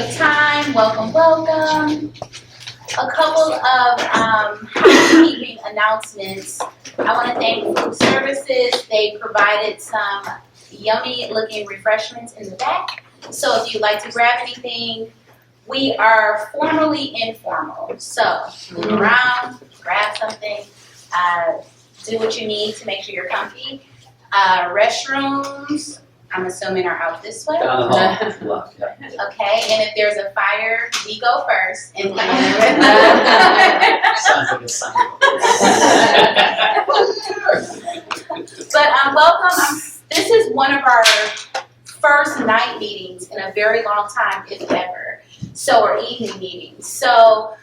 of time, welcome. A couple of housekeeping announcements. I want to thank Food Services. They provided some yummy looking refreshments in the back. So if you'd like to grab anything, we are formally informal. So move around, grab something, do what you need to make sure you're comfy. Restrooms, I'm assuming are out this way. Down the hall. Okay, and if there's a fire, we go first. And Sounds like a sign. But welcome. This is one of our first night meetings in a very long time, if ever. So, or evening meetings. So,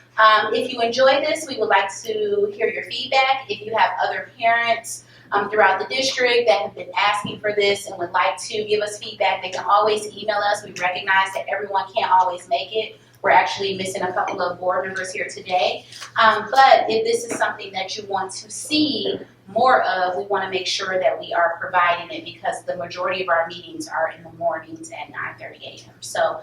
if you enjoy this, we would like to hear your feedback. If you have other parents throughout the district that have been asking for this and would like to give us feedback, they can always email us. We recognize that everyone can't always make it. We're actually missing a couple of board members here today. But if this is something that you want to see more of, we want to make sure that we are providing it because the majority of our meetings are in the mornings at 9:30 a.m. So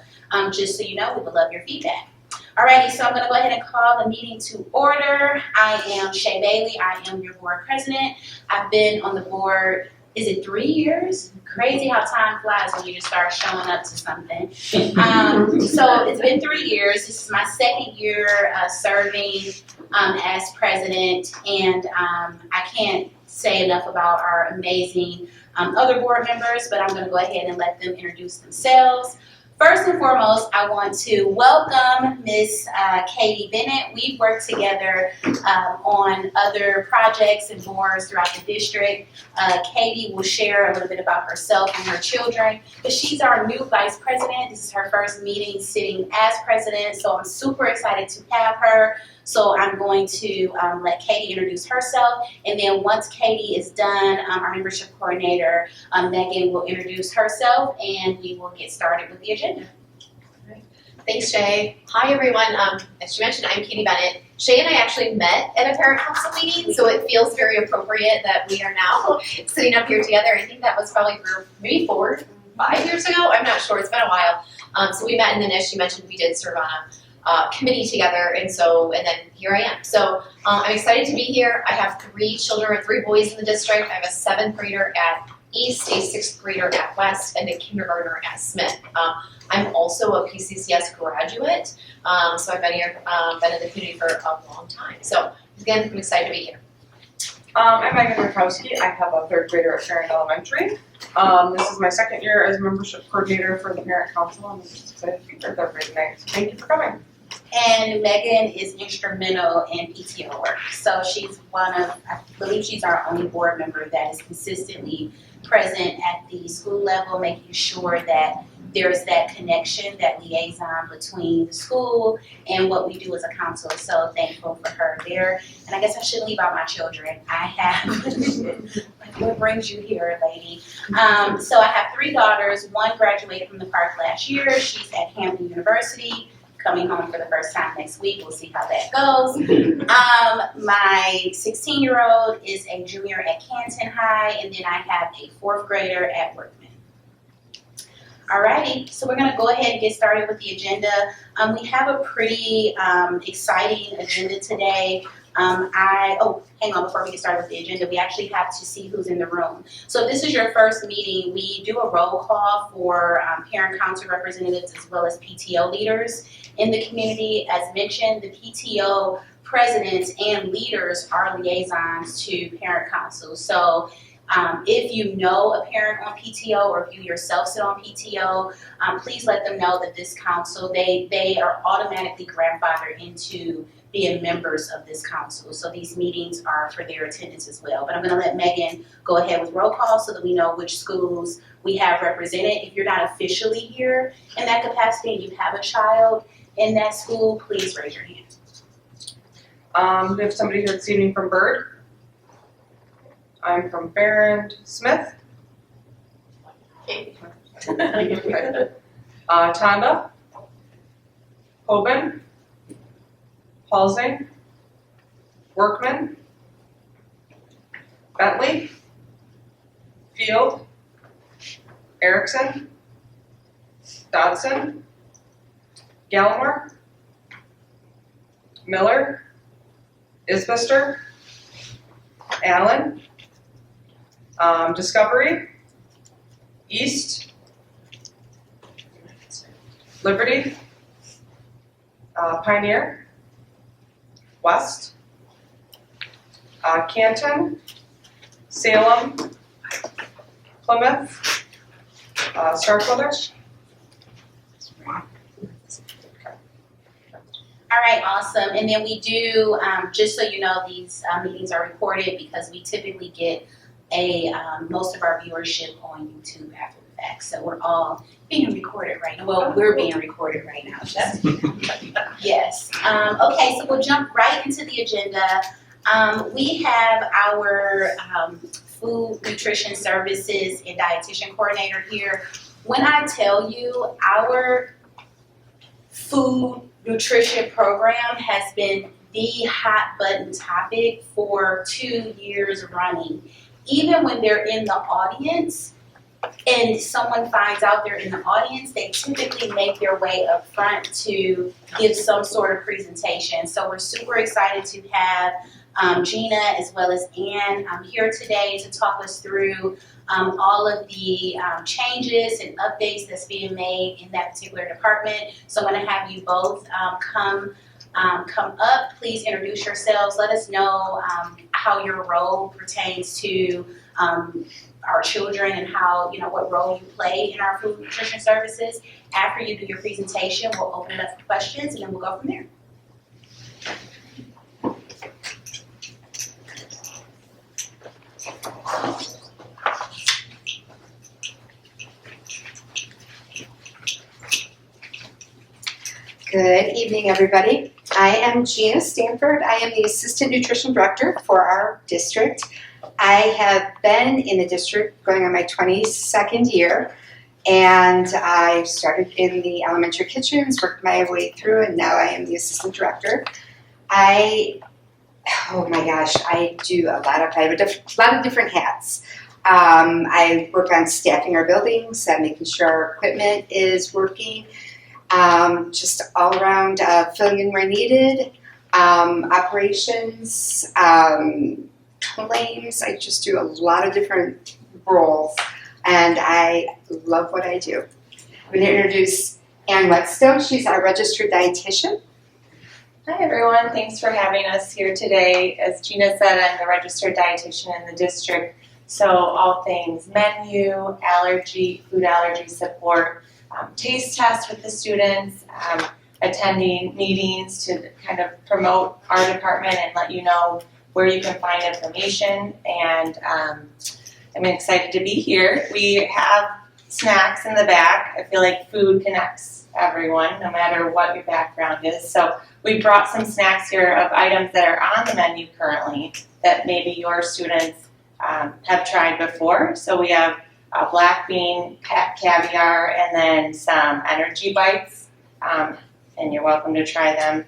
just so you know, we would love your feedback. Alrighty, so I'm going to go ahead and call the meeting to order. I am Shay Bailey. I am your board president. I've been on the board, is it 3 years? Crazy how time flies when you just start showing up to something. So it's been 3 years. This is my second year serving as president, and I can't say enough about our amazing other board members, but I'm going to go ahead and let them introduce themselves. First and foremost, I want to welcome Miss Katie Bennett. We've worked together on other projects and boards throughout the district. Katie will share a little bit about herself and her children, but she's our new vice president. This is her first meeting sitting as president, so I'm super excited to have her. So I'm going to let Katie introduce herself, and then once Katie is done, our membership coordinator, Megan, will introduce herself, and we will get started with the agenda. Thanks, Shay. Hi, everyone. As she mentioned, I'm Katie Bennett. Shay and I actually met at a parent council meeting, so it feels very appropriate that we are now sitting up here together. I think that was probably for maybe 4 or 5 years ago. I'm not sure. It's been a while. So we met, and then as she mentioned, we did serve on a committee together, and then here I am. So I'm excited to be here. I have 3 children, 3 boys in the district. I have a 7th grader at East, a 6th grader at West, and a kindergartner at Smith. I'm also a P-CCS graduate, so I've been here, been in the community for a long time. So again, I'm excited to be here. I'm Megan Rakowski. I have a 3rd grader at Sharon Elementary. This is my 2nd year as membership coordinator for the parent council. I'm just excited to be here every night. So thank you for coming. And Megan is instrumental in PTO work. So she's I believe she's our only board member that is consistently present at the school level, making sure that there's that connection, that liaison between the school and what we do as a council. So thankful for her there. And I guess I shouldn't leave out my children. I have, what brings you here, lady? So I have 3 daughters. One graduated from the park last year. She's at Hampton University, coming home for the first time next week. We'll see how that goes. My 16-year-old is a junior at Canton High, and then I have a 4th grader at Workman. Alrighty, so we're gonna go ahead and get started with the agenda. We have a pretty exciting agenda today. Hang on, before we get started with the agenda, we actually have to see who's in the room. So if this is your first meeting, we do a roll call for parent council representatives as well as PTO leaders in the community. As mentioned, the PTO presidents and leaders are liaisons to parent council. So if you know a parent on PTO or if you yourself sit on PTO, please let them know that this council, they are automatically grandfathered into being members of this council. So these meetings are for their attendance as well. But I'm gonna let Megan go ahead with roll call so that we know which schools we have represented. If you're not officially here in that capacity and you have a child in that school, please raise your hand. We have somebody here this evening from Byrd. I'm from Barron Smith. Tonda, Hoban, Halsing, Workman, Bentley, Field, Erickson, Dodson, Gallimore, Miller, Isbister, Allen, Discovery, East, Liberty, Pioneer, West, Canton, Salem, Plymouth, Starkweather. All right, awesome. And then we do, just so you know, these meetings are recorded because we typically get most of our viewership on YouTube after the fact. So we're all being recorded right now. Well, we're being recorded right now. Yes. Okay, so we'll jump right into the agenda. We have our food, nutrition services, and dietitian coordinator here. When I tell you our food nutrition program has been the hot button topic for 2 years running. Even when they're in the audience and someone finds out they're in the audience, they typically make their way up front to give some sort of presentation. So we're super excited to have Gina as well as Ann here today to talk us through all of the changes and updates that's being made in that particular department. So I'm going to have you both come up. Please introduce yourselves. Let us know how your role pertains to our children and how, what role you play in our food nutrition services. After you do your presentation, we'll open it up for questions and then we'll go from there. Good evening, everybody. I am Gina Stanford. I am the Assistant Nutrition Director for our district. I have been in the district going on my 22nd year, and I started in the elementary kitchens, worked my way through, and now I am the Assistant Director. I do I have a lot of different hats. I work on staffing our buildings and making sure our equipment is working. Just all around filling in where needed, operations, claims. I just do a lot of different roles, and I love what I do. I'm going to introduce Ann Whetstone. She's our registered dietitian. Hi everyone, thanks for having us here today. As Gina said, I'm the registered dietitian in the district, so all things menu, food allergy support, taste tests with the students, attending meetings to kind of promote our department and let you know where you can find information, and I'm excited to be here. We have snacks in the back. I feel like food connects everyone, no matter what your background is. So we brought some snacks here of items that are on the menu currently that maybe your students have tried before. So we have black bean caviar and then some energy bites, and you're welcome to try them.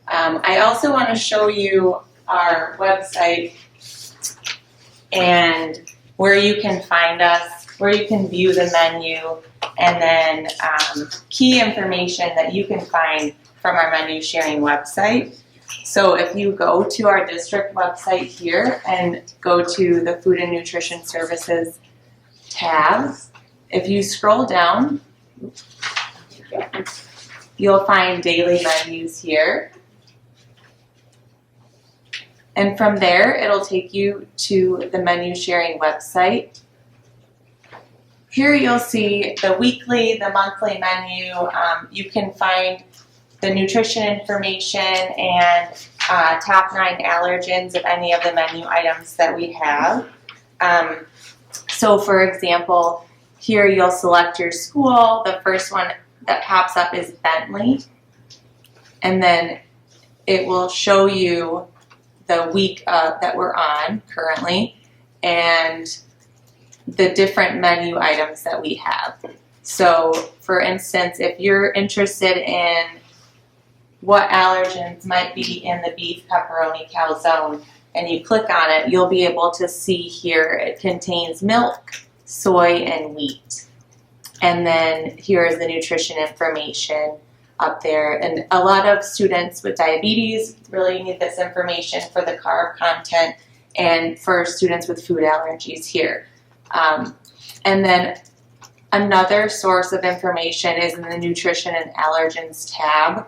I also want to show you our website and where you can find us, where you can view the menu, and then key information that you can find from our menu sharing website. So if you go to our district website here and go to the Food and Nutrition Services tab, if you scroll down, you'll find daily menus here. And from there, it'll take you to the menu sharing website. Here you'll see the weekly, the monthly menu. You can find the nutrition information and top 9 allergens of any of the menu items that we have. So for example, here you'll select your school. The first one that pops up is Bentley. And then it will show you the week that we're on currently and the different menu items that we have. So for instance, if you're interested in what allergens might be in the beef pepperoni calzone and you click on it, you'll be able to see here it contains milk, soy, and wheat. And then here is the nutrition information up there. And a lot of students with diabetes really need this information for the carb content and for students with food allergies here. And then another source of information is in the Nutrition and Allergens tab.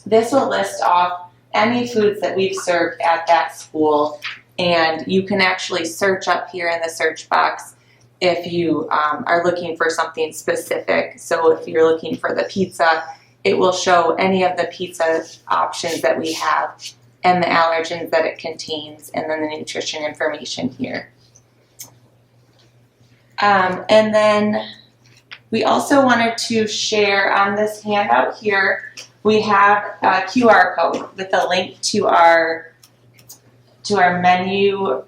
This will list off any foods that we've served at that school, and you can actually search up here in the search box if you are looking for something specific. So if you're looking for the pizza, it will show any of the pizza options that we have and the allergens that it contains, and then the nutrition information here. And then we also wanted to share on this handout here, we have a QR code with a link to our menu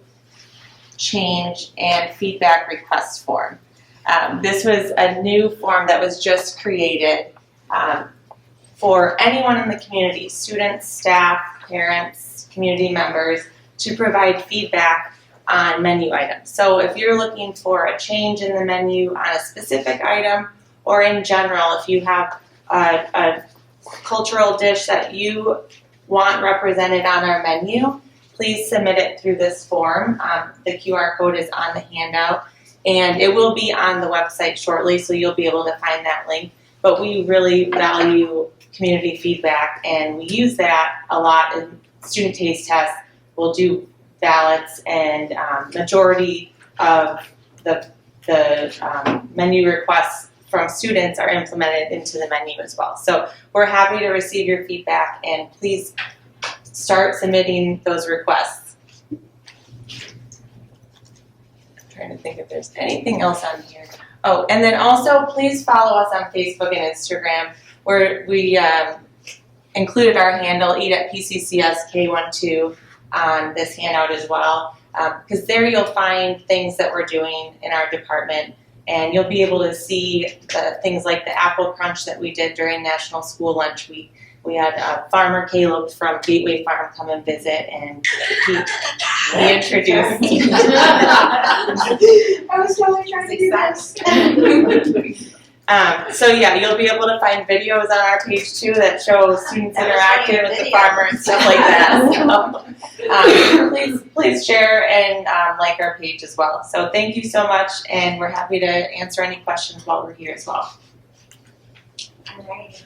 change and feedback request form. This was a new form that was just created for anyone in the community, students, staff, parents, community members, to provide feedback on menu items. So if you're looking for a change in the menu on a specific item, or in general, if you have a cultural dish that you want represented on our menu, please submit it through this form. The QR code is on the handout, and it will be on the website shortly, so you'll be able to find that link. But we really value community feedback, and we use that a lot in student taste tests. We'll do ballots, and majority of the menu requests from students are implemented into the menu as well. So we're happy to receive your feedback, and please start submitting those requests. I'm trying to think if there's anything else on here. Oh, and then also please follow us on Facebook and Instagram, where we included our handle, Eat at P-CCS K12, on this handout as well, because there you'll find things that we're doing in our department, and you'll be able to see things like the apple crunch that we did during National School Lunch Week. We had Farmer Caleb from Gateway Farm come and visit, and he introduced me. I was totally trying to do that. So yeah, you'll be able to find videos on our page too that show students interacting with the farmer and stuff like that. So, please share and like our page as well. So thank you so much, and we're happy to answer any questions while we're here as well. All right.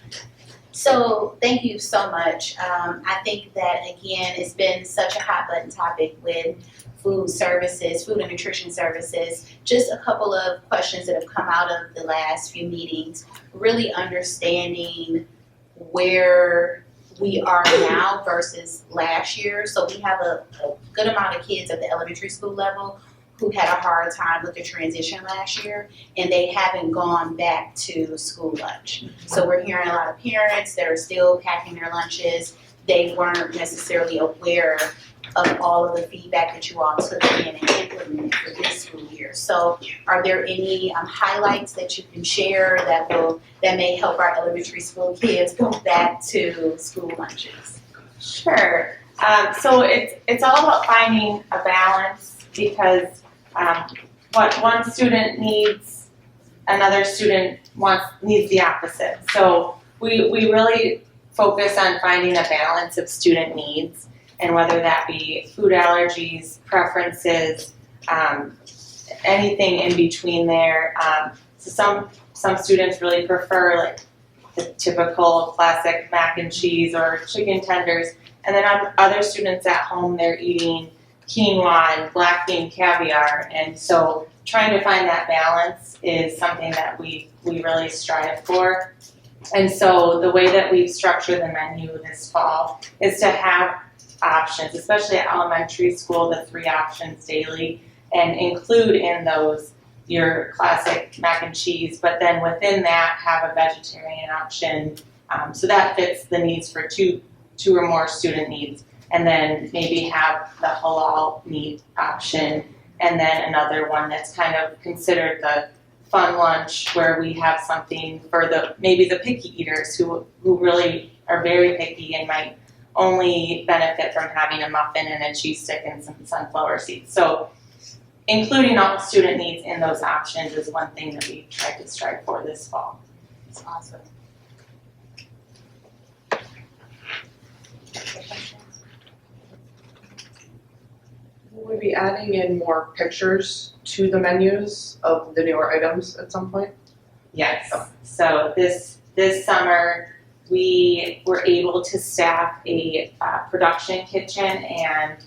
So thank you so much. I think that, again, it's been such a hot button topic with food services, food and nutrition services. Just a couple of questions that have come out of the last few meetings, really understanding where we are now versus last year. So we have a good amount of kids at the elementary school level who had a hard time with the transition last year, and they haven't gone back to school lunch. So we're hearing a lot of parents that are still packing their lunches. They weren't necessarily aware of all of the feedback that you all took in and implemented for this school year. So are there any highlights that you can share that may help our elementary school kids go back to school lunches? Sure. So it's all about finding a balance, because what one student needs, another student needs the opposite. So we really focus on finding a balance of student needs, and whether that be food allergies, preferences, anything in between there. So some students really prefer like the typical classic mac and cheese or chicken tenders, and then other students at home, they're eating quinoa and black bean caviar, and so trying to find that balance is something that we really strive for. And so the way that we've structured the menu this fall is to have options, especially at elementary school, the 3 options daily, and include in those your classic mac and cheese, but then within that have a vegetarian option, so that fits the needs for two or more student needs, and then maybe have the halal meat option, and then another one that's kind of considered the fun lunch, where we have something for maybe the picky eaters who really are very picky and might only benefit from having a muffin and a cheese stick and some sunflower seeds. So including all student needs in those options is one thing that we tried to strive for this fall. That's awesome. to be adding in more pictures to the menus of the newer items at some point? Yes. So this summer, we were able to staff a production kitchen and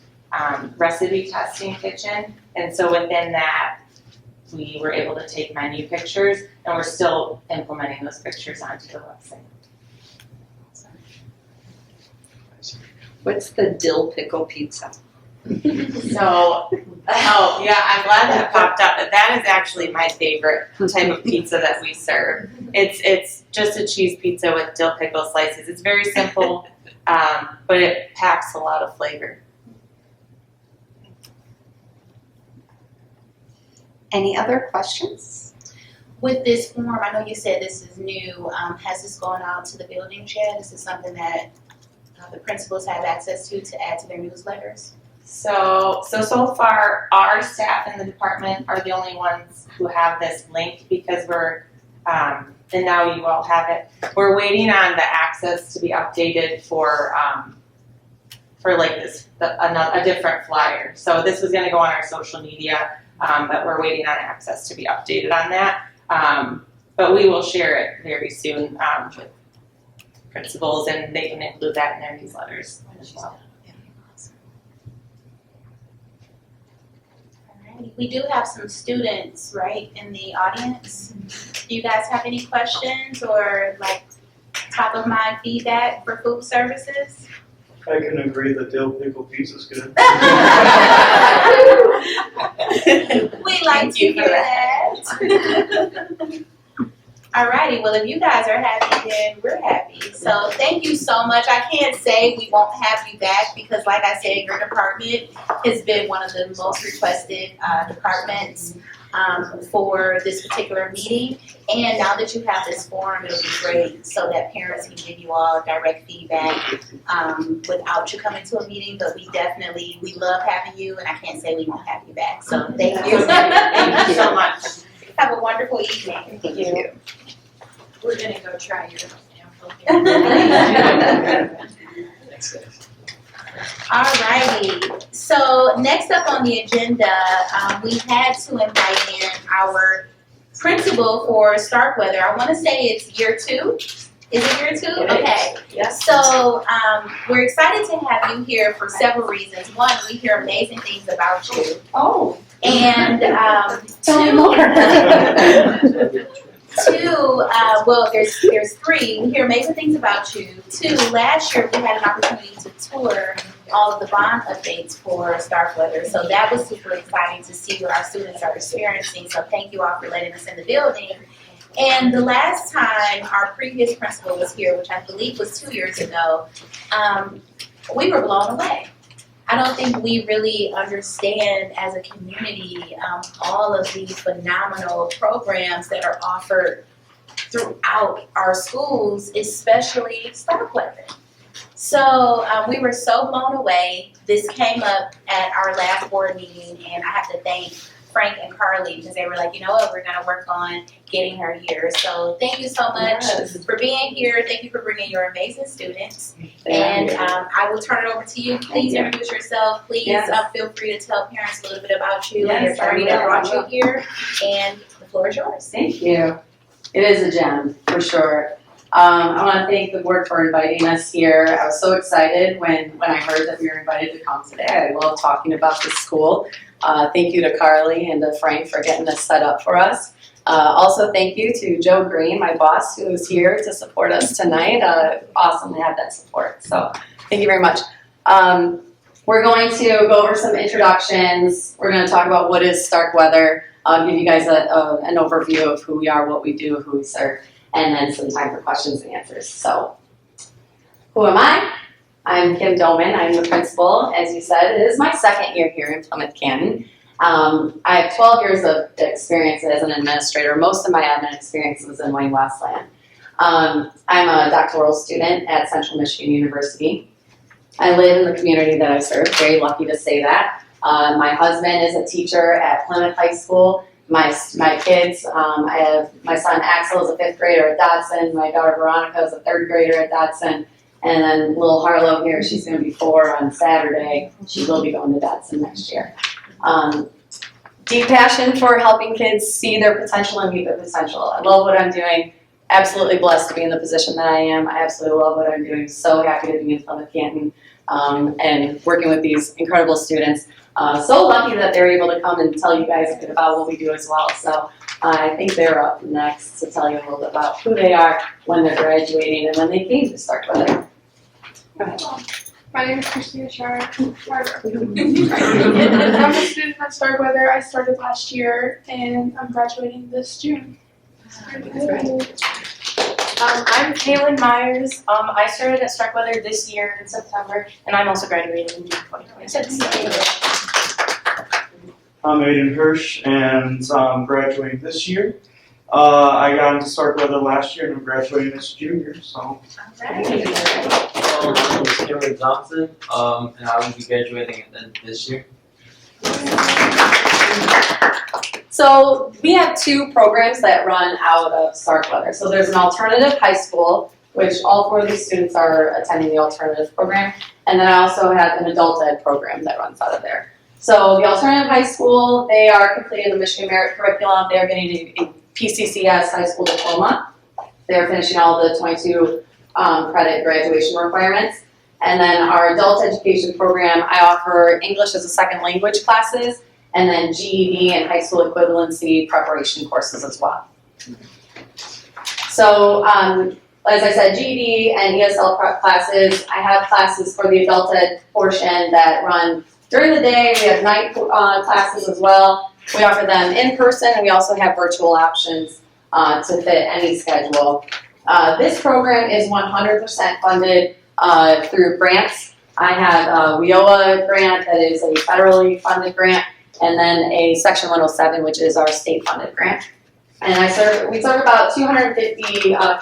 recipe testing kitchen. And so within that, we were able to take menu pictures, and we're still implementing those pictures onto the website. What's the dill pickle pizza? So, oh yeah, I'm glad that popped up. But that is actually my favorite type of pizza that we serve. It's just a cheese pizza with dill pickle slices. It's very simple, but it packs a lot of flavor. Any other questions? With this form, I know you said this is new. Has this gone out to the buildings yet? Is this something that the principals have access to add to their newsletters? So far, our staff in the department are the only ones who have this link because we're, and now you all have it. We're waiting on the access to be updated for like a different flyer. So this was going to go on our social media, but we're waiting on access to be updated on that. But we will share it very soon with principals, and they can include that in their newsletters as well. We do have some students, right, in the audience. Do you guys have any questions or like top of mind feedback for food services? I can agree that dill pickle pizza's good. We like to hear that. Alrighty, well if you guys are happy, then we're happy. So thank you so much. I can't say we won't have you back because like I said, your department has been one of the most requested departments for this particular meeting. And now that you have this forum, it'll be great so that parents can give you all direct feedback without you coming to a meeting. But we love having you, and I can't say we won't have you back. So thank you. Thank you so much. Have a wonderful evening. Thank you. We're gonna go try your Alrighty, so next up on the agenda, we had to invite in our principal for Starkweather. I want to say it's year 2. Is it year 2? Okay. Yes. So we're excited to have you here for several reasons. One, we hear amazing things about you. Oh. And Tell me two, more. well, there's 3. We hear amazing things about you. 2, last year we had an opportunity to tour all of the bond updates for Starkweather. So that was super exciting to see what our students are experiencing. So thank you all for letting us in the building. And the last time our previous principal was here, which I believe was 2 years ago, we were blown away. I don't think we really understand as a community all of these phenomenal programs that are offered throughout our schools, especially Starkweather. So we were so blown away. This came up at our last board meeting, and I have to thank Frank and Carly because they were like, you know what, we're going to work on getting her here. So thank you so much for being here. Thank you for bringing your amazing students. And I will turn it over to you. Please introduce yourself. Please feel free to tell parents a little bit about you and your journey that brought you here. And the floor is yours. Thank you. It is a gem, for sure. I want to thank the board for inviting us here. I was so excited when I heard that we were invited to come today. I love talking about this school. Thank you to Carly and to Frank for getting this set up for us. Also, thank you to Joe Green, my boss, who is here to support us tonight. Awesome to have that support. So thank you very much. We're going to go over some introductions. We're going to talk about what is Starkweather. I'll give you guys an overview of who we are, what we do, who we serve, and then some time for questions and answers. So, who am I? I'm Kim Doman. I'm the principal. As you said, it is my second year here in Plymouth-Canton. I have 12 years of experience as an administrator. Most of my admin experience was in Wayne Westland. I'm a doctoral student at Central Michigan University. I live in the community that I serve. Very lucky to say that. My husband is a teacher at Plymouth High School. My kids, I have my son Axel is a 5th grader at Dodson. My daughter Veronica is a 3rd grader at Dodson. And then little Harlow here, she's going to be 4 on Saturday. She will be going to Dodson next year. Deep passion for helping kids see their potential and meet their potential. I love what I'm doing. Absolutely blessed to be in the position that I am. I absolutely love what I'm doing. So happy to be in Plymouth-Canton and working with these incredible students. So lucky that they're able to come and tell you guys a bit about what we do as well. So I think they're up next to tell you a little bit about who they are, when they're graduating, and when they came to Starkweather. Go ahead. My name is Christina Sharon. I'm a student at Starkweather. I started last year and I'm graduating this June. I'm Kaylin Myers. I started at Starkweather this year in September, and I'm also graduating in June 2026. I'm Aiden Hirsch, and I'm graduating this year. I got into Starkweather last year, and I'm graduating this junior, so. My name is Cameron Johnson, and I will be graduating this year. So we have two programs that run out of Starkweather. So there's an alternative high school, which all four of these students are attending the alternative program. And then I also have an adult ed program that runs out of there. So the alternative high school, they are completing the Michigan Merit Curriculum. They're getting a P-CCS high school diploma. They're finishing all the 22 credit graduation requirements. And then our adult education program, I offer English as a second language classes, and then GED and high school equivalency preparation courses as well. So, as I said, GED and ESL prep classes, I have classes for the adult ed portion that run during the day. We have night classes as well. We offer them in person, and we also have virtual options to fit any schedule. This program is 100% funded through grants. I have a WIOA grant that is a federally funded grant, and then a Section 107, which is our state-funded grant. And we serve about 250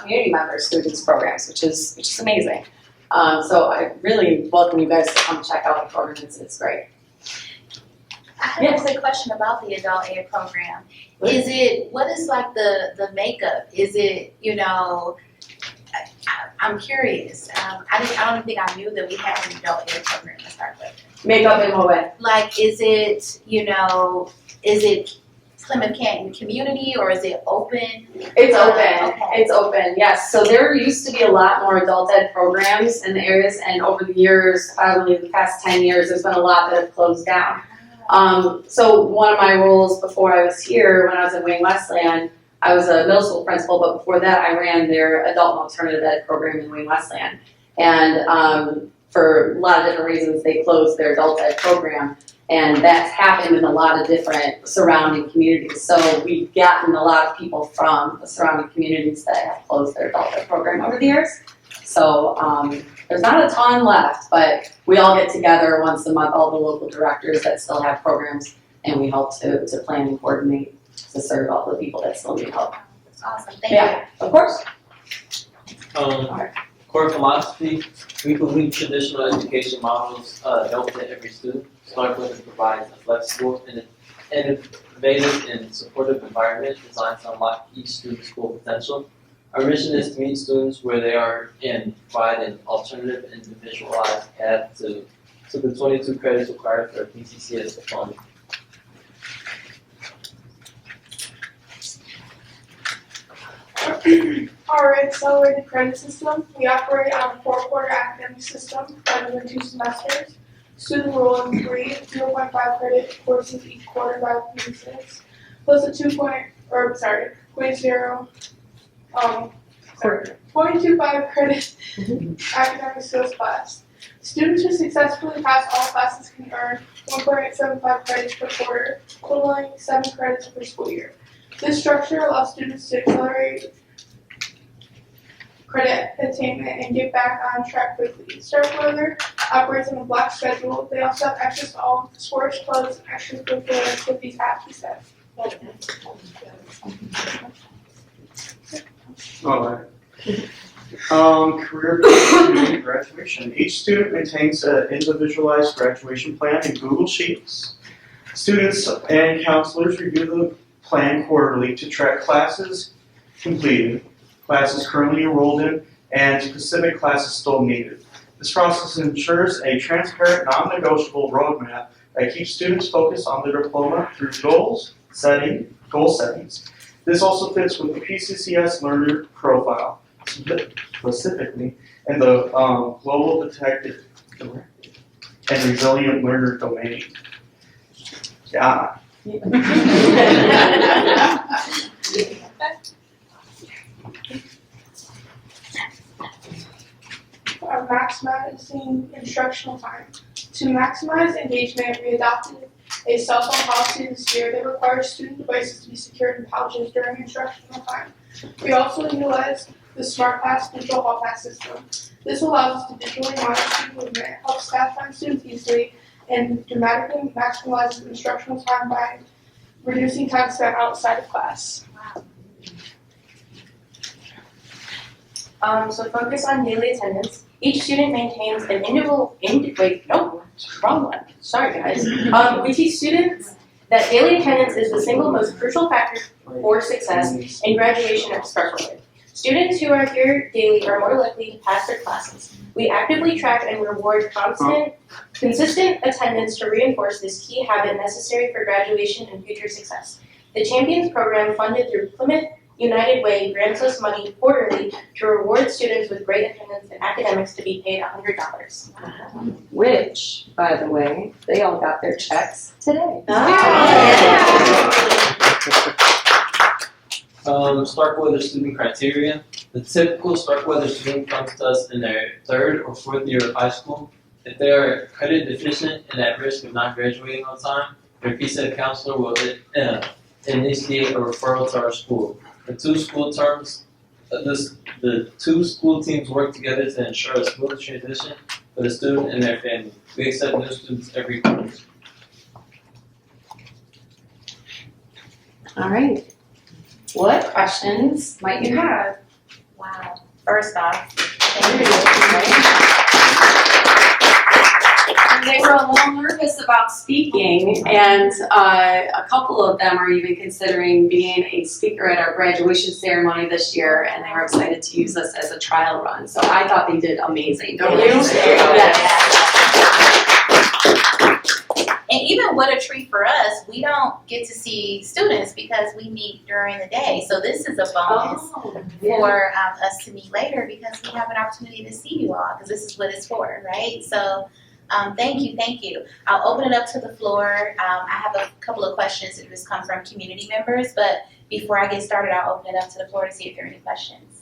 community members through these programs, which is amazing. So I really welcome you guys to come check out the program. It's great. I have a quick question about the adult ed program. What is like the makeup? Is it, I'm curious. I don't think I knew that we had an adult ed program to start with. Makeup in what way? Like, is it Plymouth-Canton community, or is it open? It's open. Okay. It's open, yes. So there used to be a lot more adult ed programs in the areas, and over the years, probably the past 10 years, there's been a lot that have closed down. So one of my roles before I was here, when I was at Wayne Westland, I was a middle school principal, but before that I ran their adult and alternative ed program in Wayne Westland. And for a lot of different reasons, they closed their adult ed program. And that's happened in a lot of different surrounding communities. So we've gotten a lot of people from the surrounding communities that have closed their adult ed program over the years. So there's not a ton left, but we all get together once a month, all the local directors that still have programs, and we help to plan and coordinate to serve all the people that still need help. That's awesome. Thank you. Yeah, of course. Core philosophy, we believe traditional education models don't fit every student. Starkweather provides a flexible and innovative and supportive environment designed to unlock each student's full potential. Our mission is to meet students where they are and provide an alternative and individualized path to the 22 credits required for a P-CCS diploma. Our accelerated credit system, we operate on a 4-quarter academic system rather than 2 semesters. Students enroll in 3 0.5 credit courses each quarter by P-CCS, plus a 0.25 credit academic skills class. Students who successfully pass all classes can earn 1.75 credits per quarter, equivalent 7 credits per school year. This structure allows students to accelerate credit attainment and get back on track quickly. Starkweather operates on a block schedule. They also have access to all sports clubs and extracurricular activities at P-CCS. Alright. Career opportunity and graduation. Each student maintains an individualized graduation plan in Google Sheets. Students and counselors review the plan quarterly to track classes completed, classes currently enrolled in, and specific classes still needed. This process ensures a transparent, non-negotiable roadmap that keeps students focused on their diploma through goal settings. This also fits with the P-CCS learner profile, specifically in the global detective and resilient learner domain. Yeah. Maximizing instructional time. To maximize engagement, we adopted a cell phone policy this year that requires student devices to be secured in pouches during instructional time. We also utilize the Smart Pass digital hall pass system. This allows us to visually monitor student movement, help staff find students easily, and dramatically maximizes instructional time by reducing time spent outside of class. So focus on daily attendance. Each student maintains an wrong one. Sorry guys. We teach students that daily attendance is the single most crucial factor for success in graduation at Starkweather. Students who are here daily are more likely to pass their classes. We actively track and reward consistent attendance to reinforce this key habit necessary for graduation and future success. The Champions program, funded through Plymouth United Way, grants us money quarterly to reward students with great attendance in academics to be paid $100. Which, by the way, they all got their checks today. Starkweather student criteria. The typical Starkweather student comes to us in their 3rd or 4th year of high school. If they are credit deficient and at risk of not graduating on time, their P-CCS counselor will initiate a referral to our school. The two school teams work together to ensure a smooth transition for the student and their family. We accept new students every quarter. All right. What questions might you have? Wow. First off, They were a little nervous about speaking, and a couple of them are even considering being a speaker at our graduation ceremony this year, and they were excited to use us as a trial run. So I thought they did amazing, don't you? Yes. and even what a treat for us, we don't get to see students because we meet during the day. So this is a bonus for us to meet later because we have an opportunity to see you all because this is what it's for, right? So thank you. I'll open it up to the floor. I have a couple of questions that just come from community members, but before I get started, I'll open it up to the floor to see if there are any questions.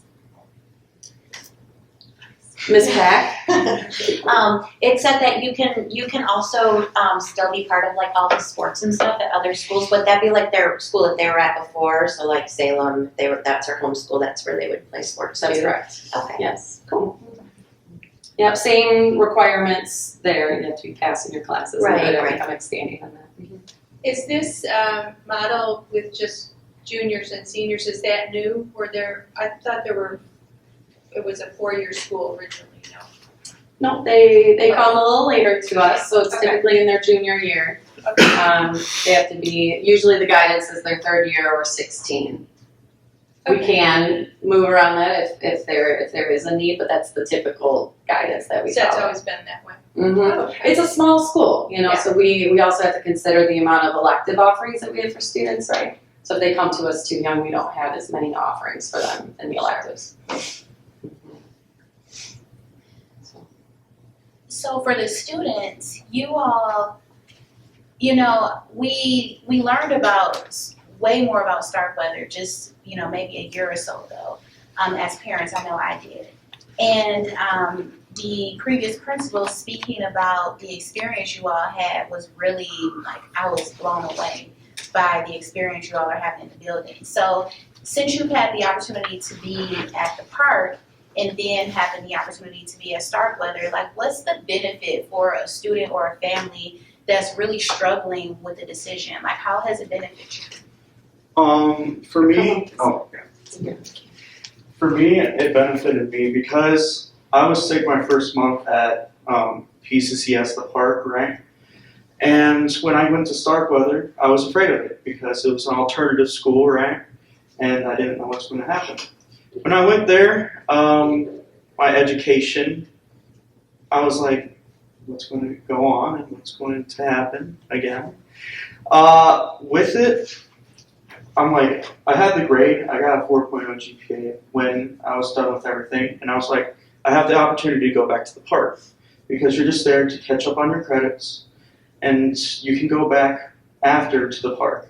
Ms. Pack? It said that you can also still be part of like all the sports and stuff at other schools. Would that be like their school that they were at before? So like Salem, that's their home school. That's where they would play sports. That's too? correct. Okay. Yes. Cool. Yep, same requirements there. You have to be passing your classes. Right, and right. I'm expanding on that. Is this model with just juniors and seniors, is that new? I thought it was a 4-year school originally, no? No, they come a little later to us, so it's Okay. typically in their junior year. They have to be, usually the guidance is their 3rd year or 16. We Okay. can move around that if there is a need, but that's the typical guidance that we So that's follow. always been that way? Mm-hmm. Okay. It's a small school, Yeah. so we also have to consider the amount of elective offerings that we have for students, right? So if they come to us too young, we don't have as many offerings for them in the electives. So for the students, you all, we learned way more about Starkweather just, maybe a year or so ago. As parents, I know I did. And the previous principal speaking about the experience you all had was really, I was blown away by the experience you all are having in the building. So since you've had the opportunity to be at the park, and then having the opportunity to be at Starkweather, what's the benefit for a student or a family that's really struggling with the decision? How has it benefited you? For me, it benefited me because I was sick my first month at P-CCS, the park, right? And when I went to Starkweather, I was afraid of it because it was an alternative school, right? And I didn't know what's going to happen. When I went there, my education, I was like, what's going to go on and what's going to happen again. With it, I'm like, I had the grade, I got a 4.0 GPA when I was done with everything, and I was like, I have the opportunity to go back to the park because you're just there to catch up on your credits and you can go back after to the park.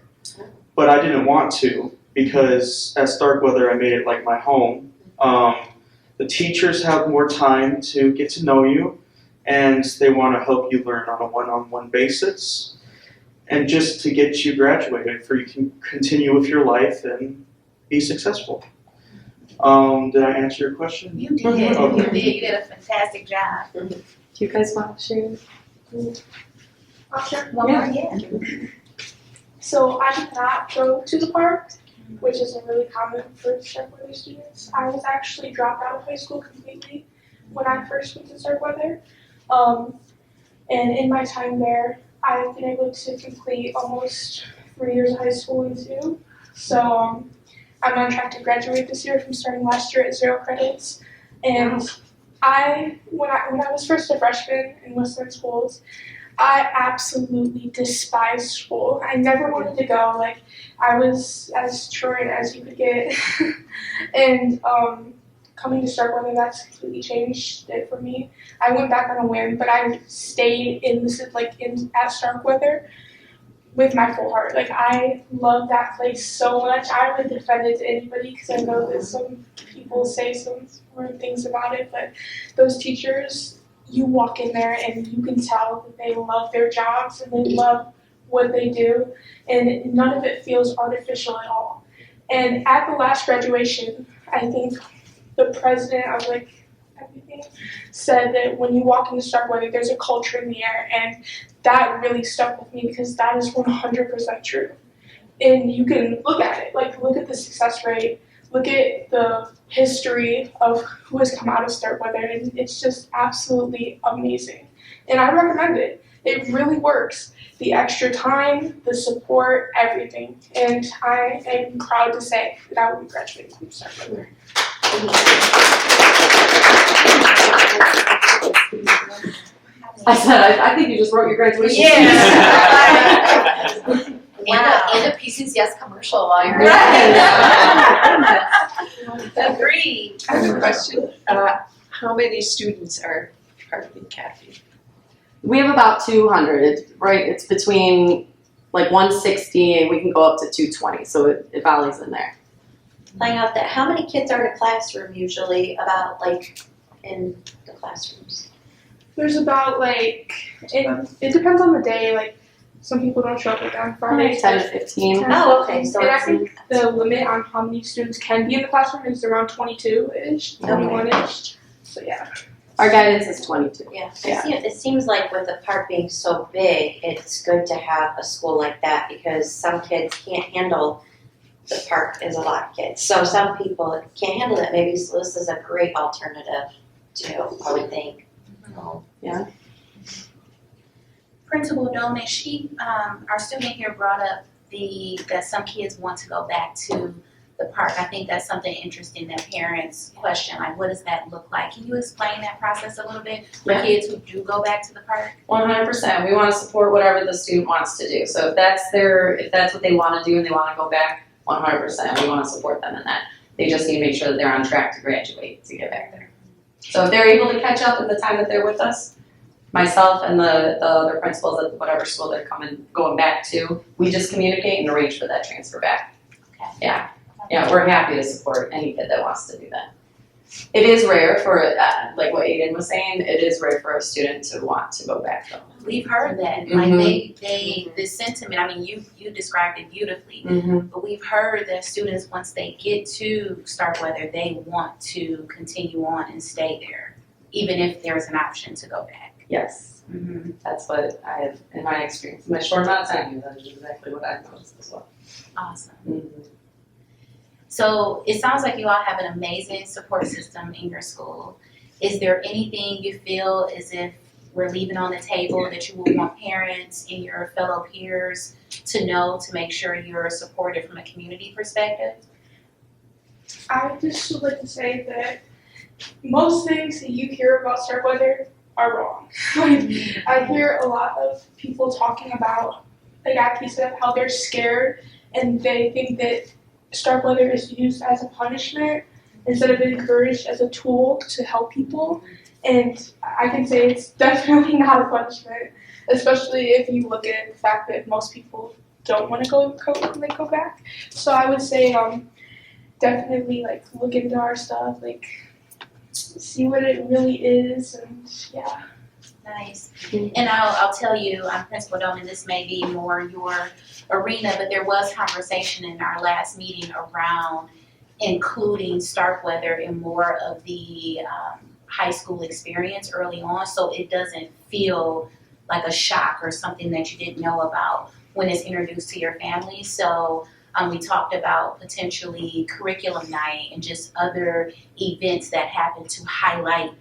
But I didn't want to because at Starkweather I made it like my home. The teachers have more time to get to know you and they want to help you learn on a one-on-one basis and just to get you graduated so you can continue with your life and be successful. Did I answer your question? You did. Okay. You did. You did a fantastic job. Do you guys want to share? I'll share. One more, yeah. So I did not go to the park, which isn't really common for Starkweather students. I was actually dropped out of high school completely when I first went to Starkweather. And in my time there, I've been able to complete almost 3 years of high school in 2. So I'm on track to graduate this year from starting last year at 0 credits. And when I was first a freshman in Western schools, I absolutely despised school. I never wanted to go. Like, I was as truant as you could get. And coming to Starkweather, that's completely changed it for me. I went back on a whim, but I stayed at Starkweather with my full heart. Like, I love that place so much. I would defend it to anybody because I know that some people say some weird things about it, but those teachers, you walk in there and you can tell that they love their jobs and they love what they do, and none of it feels artificial at all. And at the last graduation, I think the president of everything said that when you walk into Starkweather, there's a culture in the air, and that really stuck with me because that is 100% true. And you can look at it, look at the success rate, look at the history of who has come out of Starkweather, and it's just absolutely amazing. And I recommend it. It really works. The extra time, the support, everything. And I am proud to say that I will be graduating from Starkweather. I said, I think you just wrote your graduation. And a P-CCS commercial while you're Agreed. I have a question. How many students are part of the academy? We have about 200. It's between 160 and we can go up to 220. So it volleys in there. Playing out that, how many kids are in a classroom usually, about in the classrooms? There's about it depends on the day. Some people don't show up on Fridays. 10 to 15. Oh, okay, so And I it's think the limit on how many students can be in the classroom is around 22-ish, 21-ish. So yeah. Our guidance is 22. Yeah, it seems like with the park being so big, it's good to have a school like that because some kids can't handle the park is a lot of kids. So some people can't handle it maybe, so this is a great alternative too, I would think. Yeah. Principal Dolman, our student here brought up that some kids want to go back to the park. I think that's something interesting that parents question, what does that look like? Can you explain that process a little bit for kids who do go back to the park? 100%. We want to support whatever the student wants to do. So if that's what they want to do and they want to go back, 100%. We want to support them in that. They just need to make sure that they're on track to graduate to get back there. So if they're able to catch up in the time that they're with us, myself and the other principals at whatever school they're going back to, we just communicate and arrange for that transfer back. Okay. Yeah, we're happy to support any kid that wants to do that. It is rare for, like what Aiden was saying, it is rare for a student to want to go back though. We've heard that, the sentiment, you described it beautifully, but we've heard that students, once they get to Starkweather, they want to continue on and stay there, even if there's an option to go back. Yes, that's what I have, in my experience, in my short amount of time, that is exactly what I've noticed as well. Awesome. So it sounds like you all have an amazing support system in your school. Is there anything you feel as if we're leaving on the table that you would want parents and your fellow peers to know to make sure you're supported from a community perspective? I just would like to say that most things that you hear about Starkweather are wrong. Like, I hear a lot of people talking about, like at P-CCS, how they're scared and they think that Starkweather is used as a punishment instead of encouraged as a tool to help people. And I can say it's definitely not a punishment, especially if you look at the fact that most people don't want to go when they go back. So I would say definitely like look into our stuff, like see what it really is, and yeah. Nice. And I'll tell you, Principal Doman, this may be more your arena, but there was conversation in our last meeting around including Starkweather in more of the high school experience early on, so it doesn't feel like a shock or something that you didn't know about when it's introduced to your family. So we talked about potentially curriculum night and just other events that happen to highlight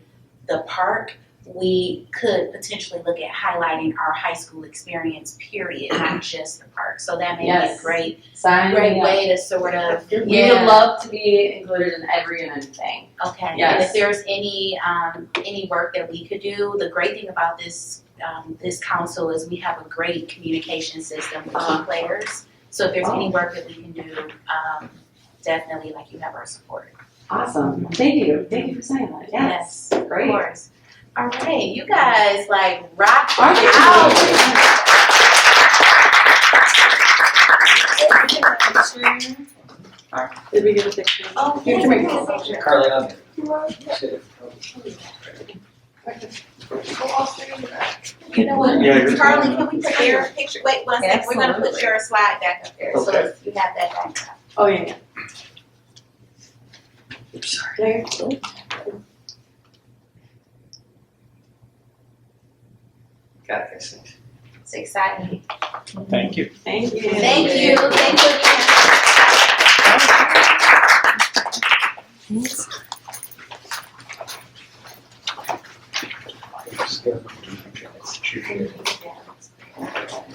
the park. We could potentially look at highlighting our high school experience, period, not just the park. So that may be a great way to sort of. We would love to be included in every and anything. Okay. Yes. And if there's any work that we could do, the great thing about this council is we have a great communication system with key players. So if there's any work that we can do, definitely, like, you have our support. Awesome. Thank you. Thank you for saying that. Yes. Great. Of course. All right, you guys like rock Aren't you? out. Did we get a picture? Oh, You can make a picture. Carly, I'm You know what, Yeah, you're Carly, fine. can we put your picture, wait one second, we're gonna put your slide back up there, so Okay. you have that back up. Oh, yeah. Oops, sorry. There. Got it, thanks. It's exciting. Thank you. Thank you. Thank you again.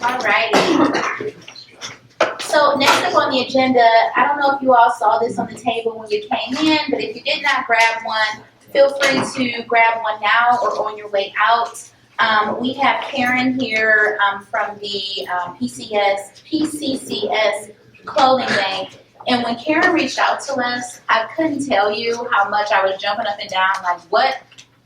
All righty. So next up on the agenda, I don't know if you all saw this on the table when you came in, but if you did not grab one, feel free to grab one now or on your way out. We have Karen here from the P-CCS clothing bank. And when Karen reached out to us, I couldn't tell you how much I was jumping up and down, like what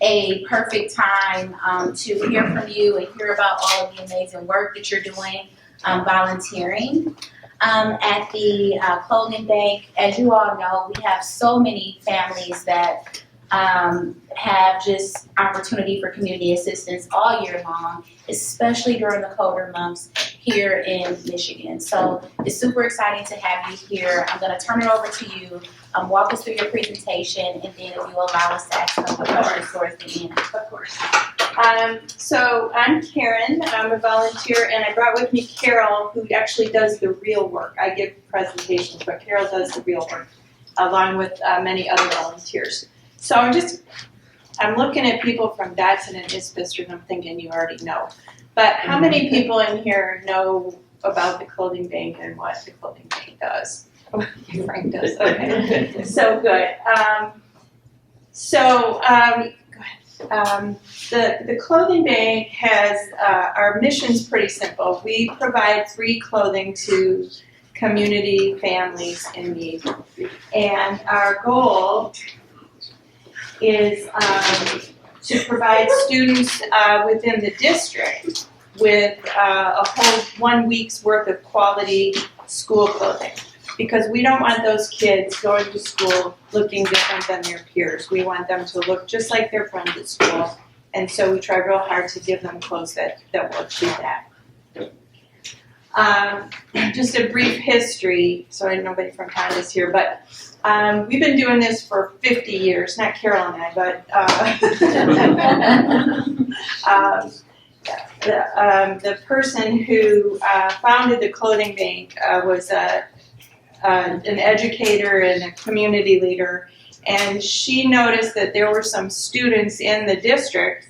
a perfect time to hear from you and hear about all of the amazing work that you're doing volunteering at the clothing bank. As you all know, we have so many families that have just opportunity for community assistance all year long, especially during the colder months here in Michigan. So it's super exciting to have you here. I'm going to turn it over to you. Walk us through your presentation, and then if you allow us to ask some questions towards the end. Of course. So I'm Karen. I'm a volunteer, and I brought with me Carol, who actually does the real work. I give presentations, but Carol does the real work, along with many other volunteers. So I'm looking at people from Dodson and Ispis, and I'm thinking you already know. But how many people in here know about the clothing bank and what the clothing bank does? Frank does, okay. So good. The clothing bank has, our mission's pretty simple. We provide free clothing to community families in need. And our goal is to provide students within the district with a whole 1 week's worth of quality school clothing. Because we don't want those kids going to school looking different than their peers. We want them to look just like their friends at school. And so we try real hard to give them clothes that work through that. Just a brief history, sorry nobody from town is here, but we've been doing this for 50 years, not Carol and I, but the person who founded the clothing bank was an educator and a community leader, and she noticed that there were some students in the district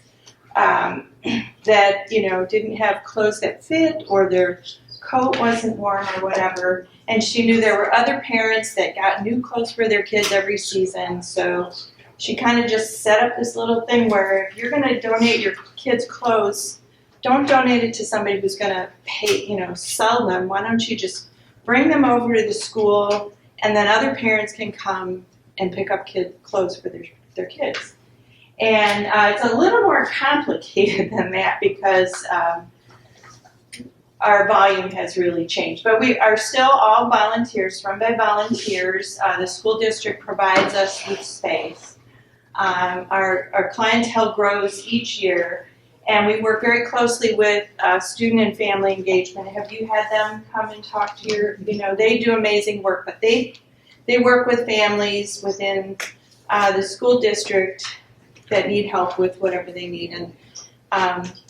that didn't have clothes that fit, or their coat wasn't warm or whatever, and she knew there were other parents that got new clothes for their kids every season. So she kind of just set up this little thing where if you're going to donate your kids' clothes, don't donate it to somebody who's going to pay, sell them. Why don't you just bring them over to the school, and then other parents can come and pick up clothes for their kids. And it's a little more complicated than that because our volume has really changed. But we are still all volunteers, run by volunteers. The school district provides us with space. Our clientele grows each year, and we work very closely with student and family engagement. Have you had them come and talk to your, they do amazing work, but they work with families within the school district that need help with whatever they need, and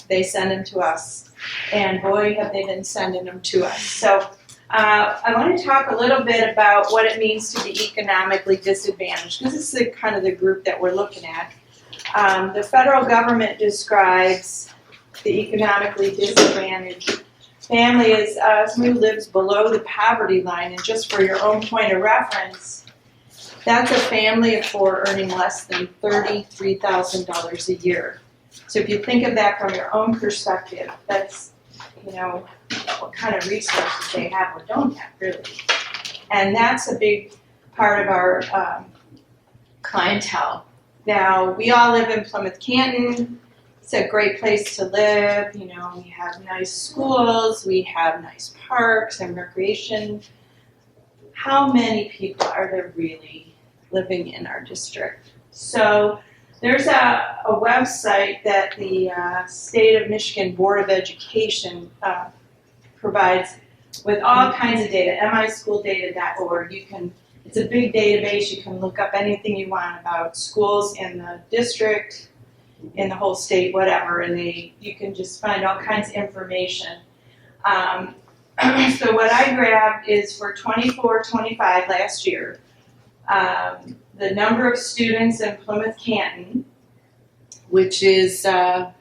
they send them to us. And boy, have they been sending them to us. So I want to talk a little bit about what it means to be economically disadvantaged, because this is kind of the group that we're looking at. The federal government describes the economically disadvantaged family as somebody who lives below the poverty line. And just for your own point of reference, that's a family of four earning less than $33,000 a year. So if you think of that from your own perspective, that's, what kind of resources they have or don't have, really. And that's a big part of our clientele. Now, we all live in Plymouth-Canton. It's a great place to live. We have nice schools, we have nice parks and recreation. How many people are there really living in our district? So there's a website that the State of Michigan Board of Education provides with all kinds of data, mischooldata.org. It's a big database. You can look up anything you want about schools in the district, in the whole state, whatever, and you can just find all kinds of information. So what I grabbed is for 24-25 last year, the number of students in Plymouth-Canton, which is about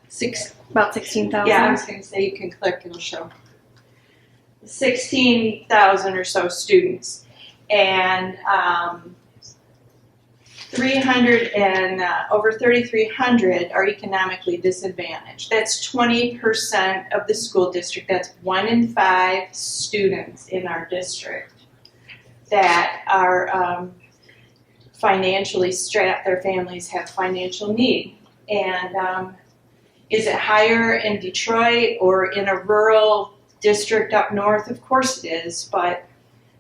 16,000. Yeah, I was going to say you can click, it'll show. 16,000 or so students, and over 3,300 are economically disadvantaged. That's 20% of the school district. That's 1 in 5 students in our district that are financially strapped. Their families have financial need. And is it higher in Detroit or in a rural district up north? Of course it is, but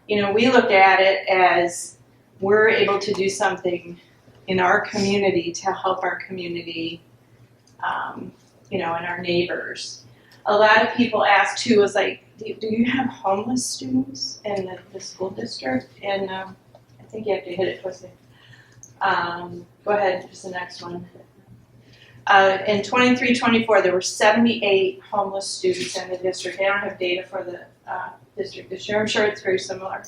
we look at it as we're able to do something in our community to help our community, and our neighbors. A lot of people ask too, is like, do you have homeless students in the school district? And I think you have to hit it twice. Go ahead, just the next one. In 23-24, there were 78 homeless students in the district. I don't have data for the district this year. I'm sure it's very similar.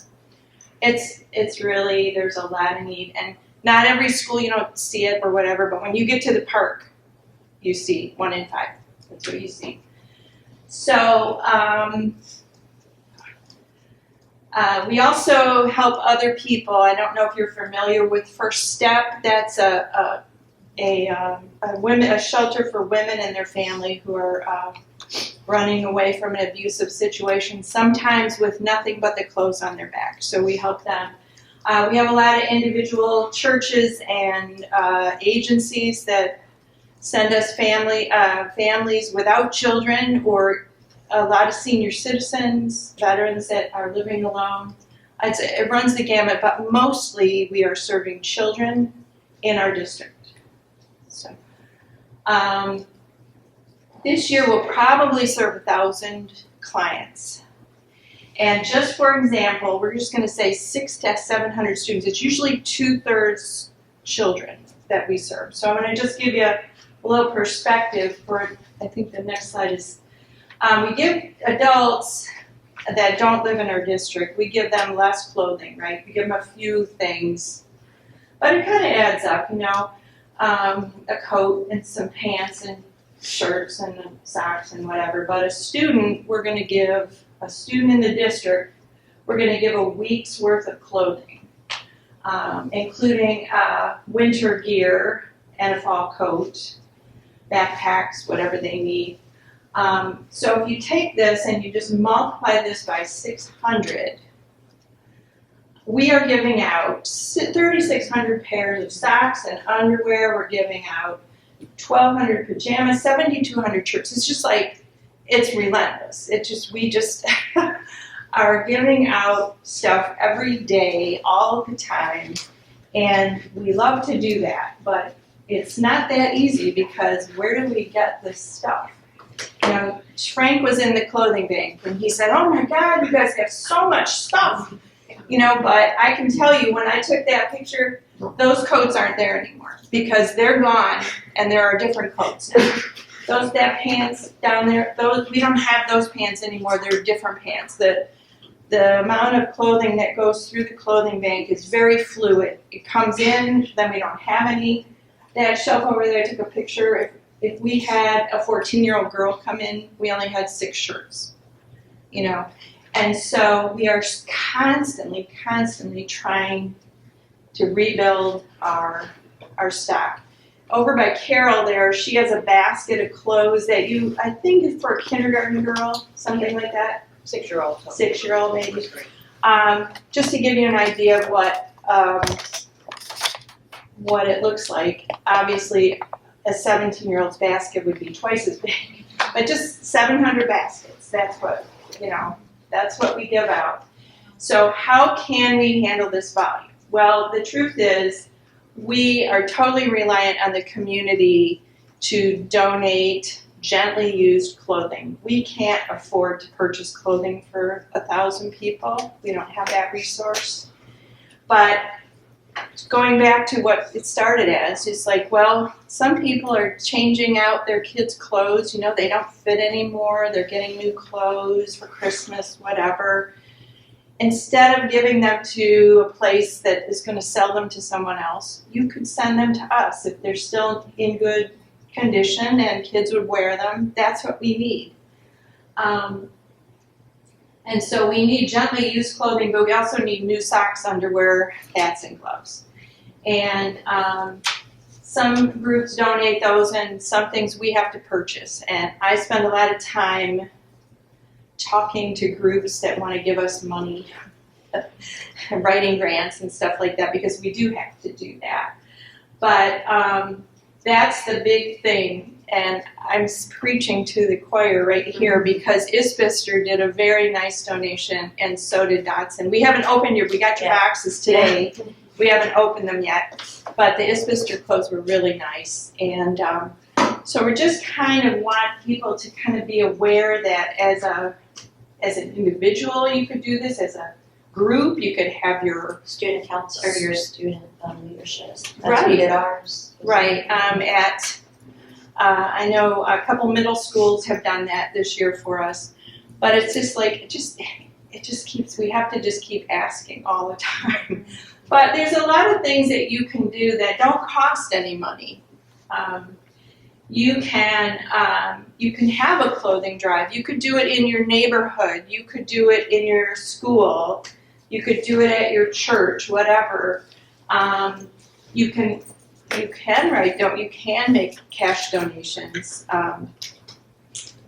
It's really, there's a lot of need, and not every school you don't see it or whatever, but when you get to the park, you see 1 in 5. That's what you see. So we also help other people. I don't know if you're familiar with First Step. That's a shelter for women and their family who are running away from an abusive situation, sometimes with nothing but the clothes on their back. So we help them. We have a lot of individual churches and agencies that send us families without children, or a lot of senior citizens, veterans that are living alone. It runs the gamut, but mostly we are serving children in our district. So this year we'll probably serve 1,000 clients. And just for example, we're just going to say 600 to 700 students. It's usually 2/3 children that we serve. So I'm going to just give you a little perspective for, I think the next slide is, we give adults that don't live in our district, we give them less clothing, right? We give them a few things, but it kind of adds up, a coat and some pants and shirts and socks and whatever. But a student in the district, we're going to give a week's worth of clothing. including winter gear and a fall coat, backpacks, whatever they need. So if you take this and you just multiply this by 600, we are giving out 3,600 pairs of socks and underwear. We're giving out 1,200 pajamas, 7,200 shirts. It's just like, it's relentless. We just are giving out stuff every day, all the time, and we love to do that, but it's not that easy because where do we get this stuff? You know, Frank was in the clothing bank and he said, oh my God, you guys have so much stuff. You know, but I can tell you when I took that picture, those coats aren't there anymore because they're gone and there are different coats now. That pants down there, we don't have those pants anymore. They're different pants. The amount of clothing that goes through the clothing bank is very fluid. It comes in, then we don't have any. That shelf over there, I took a picture. If we had a 14-year-old girl come in, we only had 6 shirts, you know. And so we are constantly trying to rebuild our stock. Over by Carol there, she has a basket of clothes that I think is for a kindergarten girl, something like that. 6-year-old. 6-year-old maybe. Just to give you an idea of what it looks like. Obviously, a 17-year-old's basket would be twice as big, but just 700 baskets. That's what we give out. So how can we handle this volume? Well, the truth is, we are totally reliant on the community to donate gently used clothing. We can't afford to purchase clothing for 1,000 people. We don't have that resource. But going back to what it started as, it's like, well, some people are changing out their kids' clothes. You know, they don't fit anymore. They're getting new clothes for Christmas, whatever. Instead of giving them to a place that is going to sell them to someone else, you could send them to us if they're still in good condition and kids would wear them. That's what we need. And so we need gently used clothing, but we also need new socks, underwear, hats, and gloves. And some groups donate those, and some things we have to purchase. And I spend a lot of time talking to groups that want to give us money, writing grants and stuff like that, because we do have to do that. But that's the big thing, and I'm preaching to the choir right here because Isbister did a very nice donation, and so did Dotson. We haven't opened we got your boxes today. We haven't opened them yet, but the Isbister clothes were really nice, and so we just kind of want people to kind of be aware that as an individual you could do this, as a group you could have your Student council or your student leadership. That's Right. We did ours. Right. I know a couple middle schools have done that this year for us, but it's just like it just keeps. We have to just keep asking all the time. But there's a lot of things that you can do that don't cost any money. You can have a clothing drive. You could do it in your neighborhood. You could do it in your school. You could do it at your church, whatever. You can make cash donations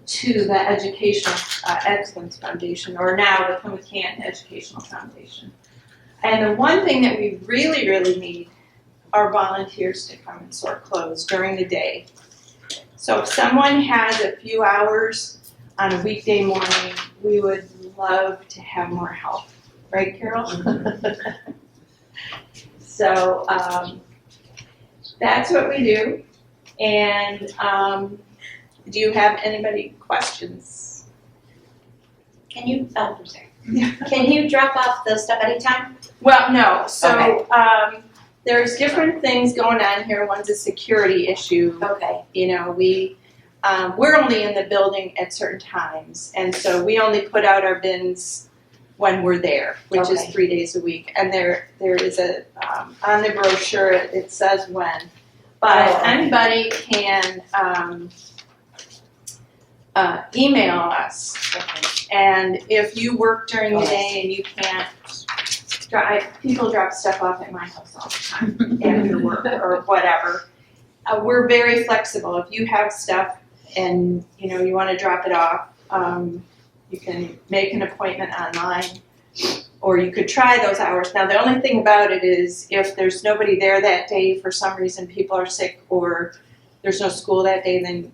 to the Educational Excellence Foundation, or now the Plymouth-Canton Educational Foundation. And the one thing that we really, really need are volunteers to come and sort clothes during the day. So if someone has a few hours on a weekday morning, we would love to have more help. Right, Carol? So that's what we do. And do you have anybody questions? Can you, I'm sorry. Can you drop off the stuff anytime? Well, no. So there's different things going on here. One's a security issue. Okay. You know, we're only in the building at certain times, and so we only put out our bins when we're there, which is 3 days a week. And there is a on the brochure it says when, but anybody can email us. And if you work during the day and you can't people drop stuff off at my house all the time after work or whatever. We're very flexible. If you have stuff and, you wanna drop it off, you can make an appointment online, or you could try those hours. Now, the only thing about it is if there's nobody there that day, for some reason people are sick or there's no school that day, then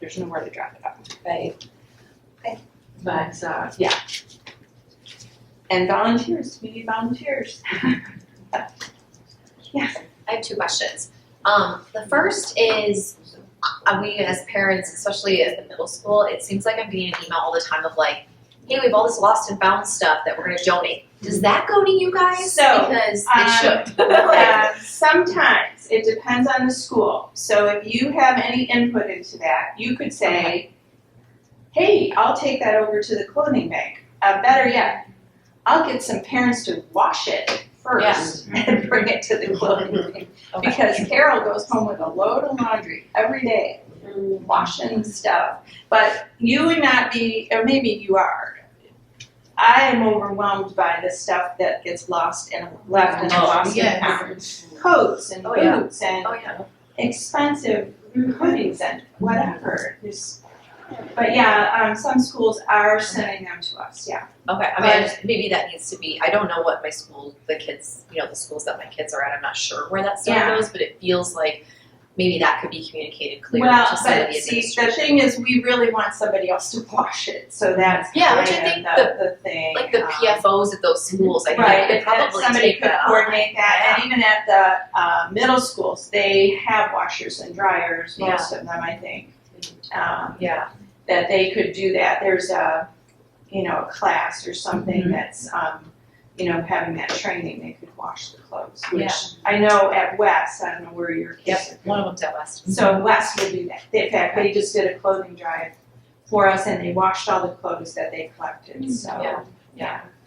there's nowhere to drop it off. Right. But, yeah. And volunteers, we need volunteers. Yes. I have two questions. The first is, we as parents, especially as the middle school, it seems like I'm getting an email all the time of like, hey, we have all this lost and found stuff that we're gonna donate. Does that go to you guys? So, Because it should. Sometimes, it depends on the school. So if you have any input into that, you could say, hey, I'll take that over to the clothing bank. Better yet, I'll get some parents to wash it first and bring it to the clothing bank. Okay. Because Carol goes home with a load of laundry every day, washing stuff. But you would not be, or maybe you are. I am overwhelmed by the stuff that gets lost and left and lost and found. Coats and boots and expensive hoodies and whatever. But yeah, some schools are sending them to us, yeah. Okay, I mean, maybe that needs to be, I don't know what my school, the kids, the schools that my kids are at, I'm not sure where that stuff goes, but it feels like maybe that could be communicated clearly to some of the administration. The thing is, we really want somebody else to wash it, so that's which I kind think of the thing. like the PFOs at those schools, I think Right, could probably somebody take could that coordinate that, and even at the middle schools, they have washers and dryers, most of them, I think. That they could do that. There's a class or something that's, having that training, they could wash the clothes, which I know at West, I don't know where your kids are. One of them's at West. So West would do that. In fact, they just did a clothing drive for us and they washed all the clothes that they collected, so. Okay,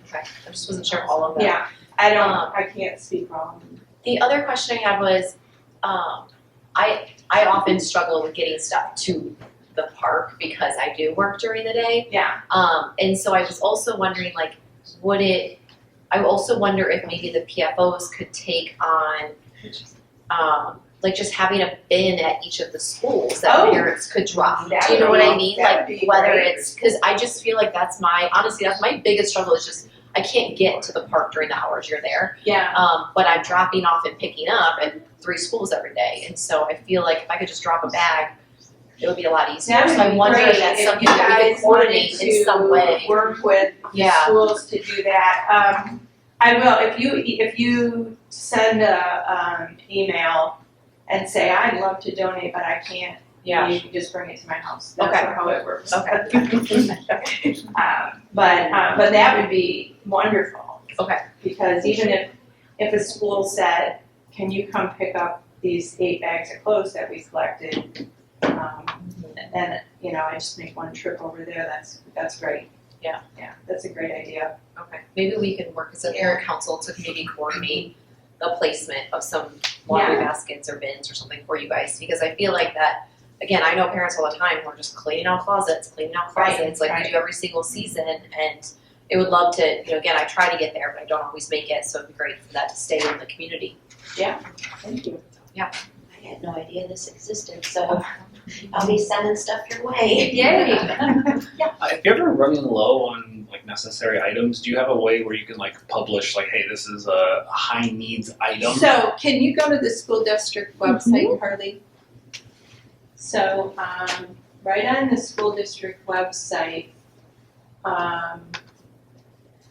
I just wasn't sure all of that. Yeah, I can't speak wrong. The other question I had was, I often struggle with getting stuff to the park because I do work during the day. Yeah. And so I was also wondering, like, I also wonder if maybe the PFOs could take on, like just having a bin at each of the schools that parents could drop. Do you know what I mean? Like whether it's, because I just feel like that's my biggest struggle is just, I can't get to the park during the hours you're there. Yeah. But I'm dropping off and picking up at 3 schools every day. And so I feel like if I could just drop a bag, it would be a lot easier. That would So I be wonder great if that's something that we could coordinate in some way. Work with schools to do that. I will, if you send a email and say, I'd love to donate, but I can't, you can just bring it to my house. That's how it works. Okay. But that would be wonderful. Okay. Because even if a school said, can you come pick up these 8 bags of clothes that we collected, and I just make one trip over there, that's great. Yeah, that's a great idea. Okay, maybe we can work as a parent council to maybe coordinate the placement of some laundry baskets or bins or something for you guys, because I feel like that, again, I know parents all the time who are just cleaning out closets, like we do every single season, and it would love to, again, I try to get there, but I don't always make it, so it'd be great for that to stay in the community. Yeah, thank you. Yeah. I had no idea this existed, so I'll be sending stuff your way. Yay! If you're ever running low on necessary items, do you have a way where you can publish hey, this is a high needs item? So can you go to the school district website, Carly? So right on the school district website, up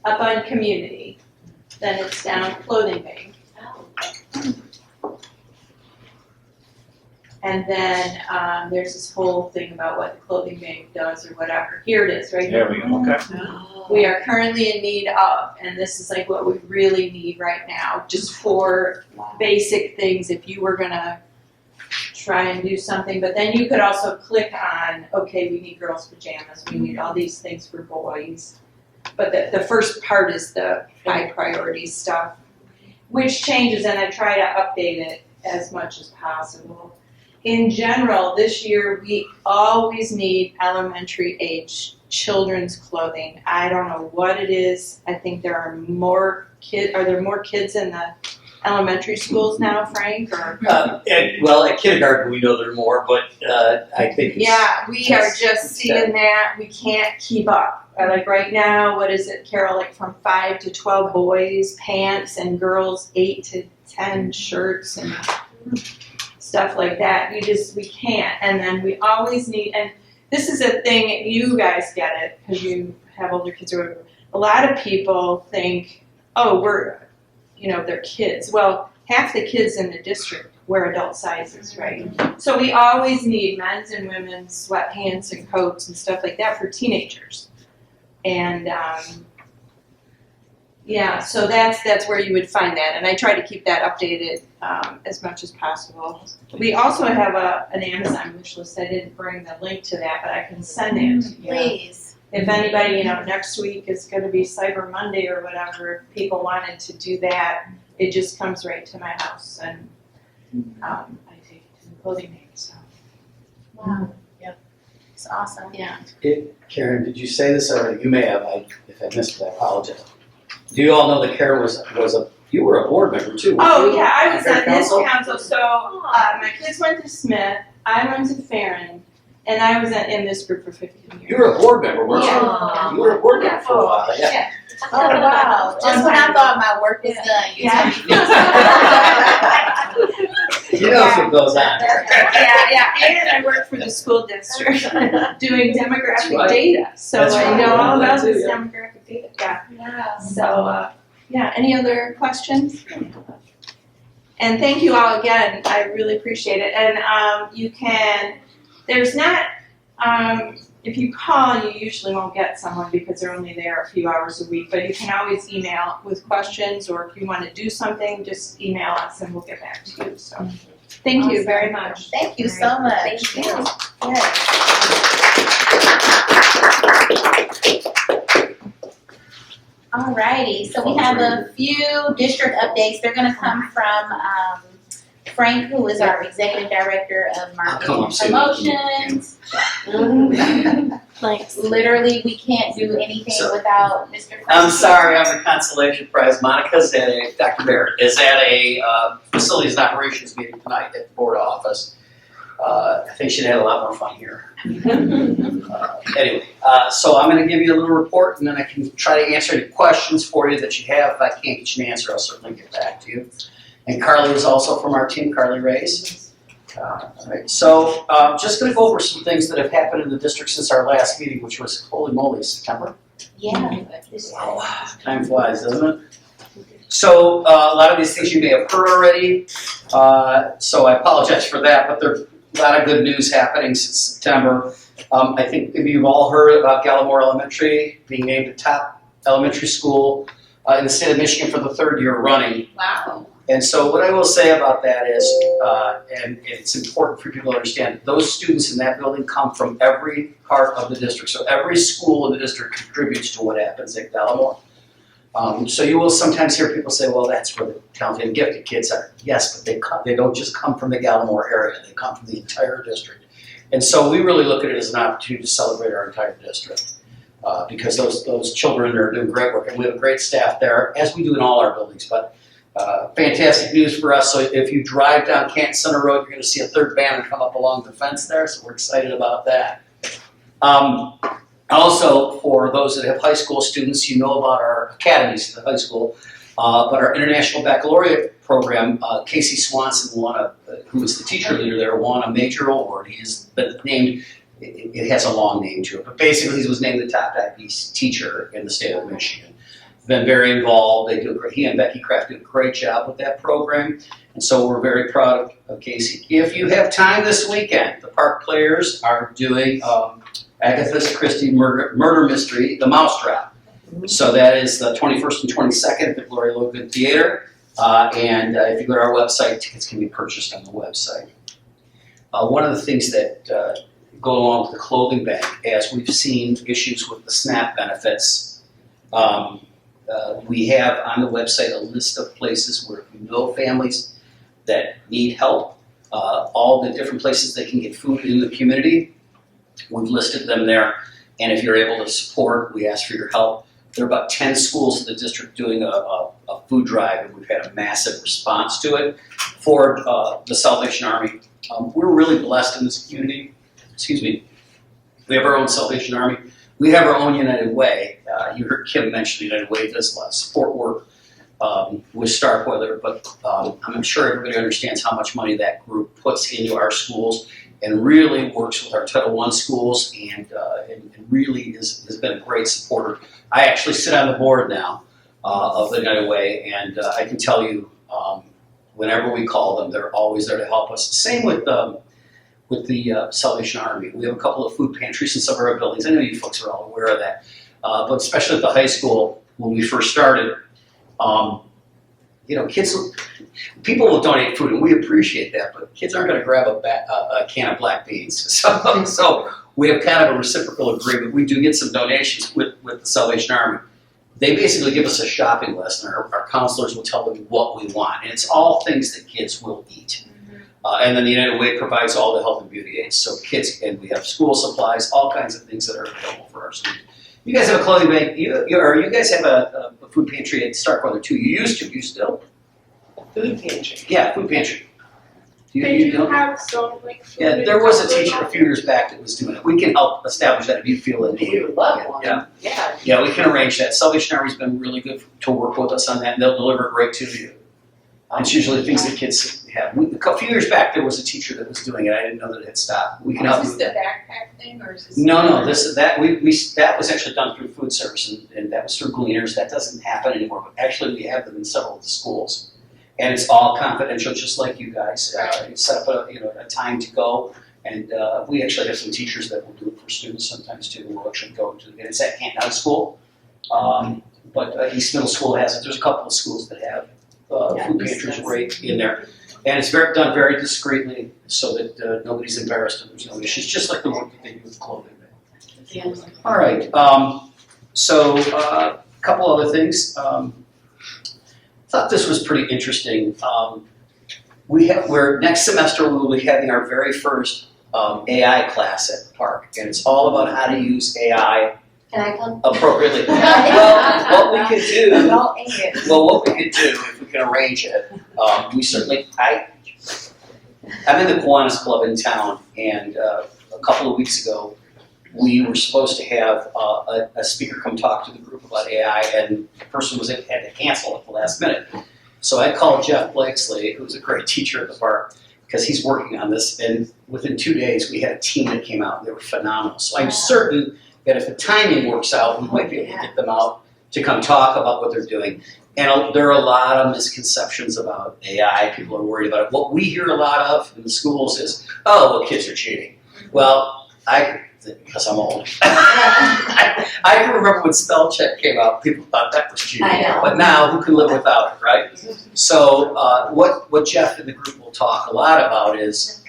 on community, then it's down clothing bank. And then there's this whole thing about what the clothing bank does or whatever. Here it is, right here. There we go, okay. We are currently in need of, and this is what we really need right now, just for basic things if you were gonna try and do something. But then you could also click on, okay, we need girls' pajamas, we need all these things for boys. But the first part is the high priority stuff, which changes, and I try to update it as much as possible. in general, this year, we always need elementary age children's clothing. I don't know what it is. I think there are more are there more kids in the elementary schools now, Frank, or? At kindergarten, we know there are more, but I think it's. Yeah, we are just seeing that. We can't keep up. Like right now, what is it, Carol, like from 5 to 12 boys, pants, and girls 8 to 10 shirts and stuff like that. We can't. And then we always need, and this is a thing, you guys get it, because you have older kids or whatever. A lot of people think, oh, they're kids. Well, half the kids in the district wear adult sizes, right? So we always need men's and women's sweatpants and coats and stuff like that for teenagers. And so that's where you would find that. And I try to keep that updated as much as possible. We also have an Amazon wish list. I didn't bring the link to that, but I can send it to you. Please. If anybody, next week is going to be Cyber Monday or whatever, if people wanted to do that, it just comes right to my house, and I take it to the clothing name. So. Wow. Yep. It's awesome. Yeah. Karen, did you say this already? You may have. If I missed it, I apologize. Do you all know that Karen you were a board member too? Oh yeah, I was on this council. council. So my kids went to Smith, I went to Farron, and I was in this group for 15 years. You were a board member, weren't you? Yeah. You were a board member for a while, yeah. Oh wow! Just when I thought my work was done, you Yeah. You know what goes on. Yeah, and I work for the school district doing demographic data, so That's I right. know all about Too, this yeah. demographic data. Yeah. Wow. So any other questions? And thank you all again. I really appreciate it. And there's not. If you call, you usually won't get someone because they're only there a few hours a week, but you can always email with questions, or if you want to do something, just email us and we'll get back to you. So thank you very much. Thank you so much. Thank you. Alrighty, so we have a few district updates. They're gonna come from Frank, who is our Executive Director of Marketing and Promotions. Thanks. Literally, we can't do anything without Mr. Frank. I'm sorry, I'm the consolation prize. Dr. Barrett is at a facilities and operations meeting tonight at the board office. I think she'd had a lot more fun here. Anyway, so I'm going to give you a little report, and then I can try to answer any questions for you that you have. If I can't get you an answer, I'll certainly get back to you. And Carly is also from our team, Carly Reyes. All right, so just going to go over some things that have happened in the district since our last meeting, which was, holy moly, September. Yeah. Oh, time flies, doesn't it? So a lot of these things you may have heard already, so I apologize for that, but there's a lot of good news happening since September. I think maybe you've all heard about Gallimore Elementary being named the top elementary school in the state of Michigan for the third year running. Wow. And so what I will say about that is, and it's important for people to understand, those students in that building come from every part of the district. So every school in the district contributes to what happens at Gallimore. So you will sometimes hear people say, well, that's where the talented and gifted kids are. Yes, but they don't just come from the Gallimore area. They come from the entire district. And so we really look at it as an opportunity to celebrate our entire district. Because those children are doing great work. And we have a great staff there, as we do in all our buildings. But fantastic news for us. So if you drive down Canton Center Road, you're going to see a third banner come up along the fence there. So we're excited about that. Also, for those that have high school students, you know about our academies at the high school. But our International Baccalaureate program, Casey Swanson, who is the teacher leader there, won a major award. He has been named, it has a long name to it, but basically he was named the top IB teacher in the state of Michigan. Been very involved. He and Becky Kraft do a great job with that program, and so we're very proud of Casey. If you have time this weekend, the Park Players are doing Agatha Christie murder mystery, The Mousetrap. So that is the 21st and 22nd at the Gloria Logan Theater, and if you go to our website, tickets can be purchased on the website. One of the things that go along with the clothing bank, as we've seen issues with the SNAP benefits, we have on the website a list of places where if you know families that need help, all the different places they can get food in the community. We've listed them there, and if you're able to support, we ask for your help. There are about 10 schools in the district doing a food drive, and we've had a massive response to it for the Salvation Army. We're really blessed in this community. Excuse me. We have our own Salvation Army. We have our own United Way. You heard Kim mention United Way does a lot of support work with Starkweather, but I'm sure everybody understands how much money that group puts into our schools and really works with our Title I schools and really has been a great supporter. I actually sit on the board now of the United Way, and I can tell you whenever we call them, they're always there to help us. Same with the Salvation Army. We have a couple of food pantries in some of our buildings. I know you folks are all aware of that, but especially at the high school when we first started, people will donate food, and we appreciate that, but kids aren't going to grab a can of black beans. So we have kind of a reciprocal agreement. We do get some donations with the Salvation Army. They basically give us a shopping list, and our counselors will tell them what we want, and it's all things that kids will eat. And then the United Way provides all the health and beauty aids. So kids, and we have school supplies, all kinds of things that are available for our students. You guys have a clothing bank, you guys have a food pantry at Starkweather too. You used to, you still? Food pantry. Yeah, food pantry. They do have some like food. Yeah, there was a teacher a few years back that was doing it. We can help establish that if you feel the need. We would love one. Yeah. Yeah. Yeah, we can arrange that. Salvation Army's been really good to work with us on that, and they'll deliver it right to you. It's usually things that kids have. A few years back, there was a teacher that was doing it. I didn't know that it had stopped. We can help you. Is this the backpack thing, or is this? No, that was actually done through food service, and that was through Gleaners. That doesn't happen anymore, but actually we have them in several of the schools. And it's all confidential, just like you guys. You set up a time to go, and we actually have some teachers that will do it for students sometimes too. We'll actually go to, and it's at Canton High School, but East Middle School has it. There's a couple of schools that have food pantries right in there. And it's done very discreetly so that nobody's embarrassed and there's no issues, just like the work that they do with clothing. All right, so a couple other things. Thought this was pretty interesting. Next semester we will be having our very first AI class at the park, and it's all about how to use AI Can I come? appropriately. What we could do, if we can arrange it, we certainly, I'm in the Kiwanis Club in town, and a couple of weeks ago, we were supposed to have a speaker come talk to the group about AI, and the person had to cancel at the last minute. So I called Jeff Blakesley, who's a great teacher at the park, because he's working on this, and within 2 days, we had a team that came out, and they were phenomenal. So I'm certain that if the timing works out, we might be able to get them out to come talk about what they're doing. And there are a lot of misconceptions about AI. People are worried about it. What we hear a lot of in the schools is, oh, well, kids are cheating. Well, because I'm old. I can remember when spell check came out, people thought that was cheating. I know. But now, who can live without it, right? So what Jeff and the group will talk a lot about is,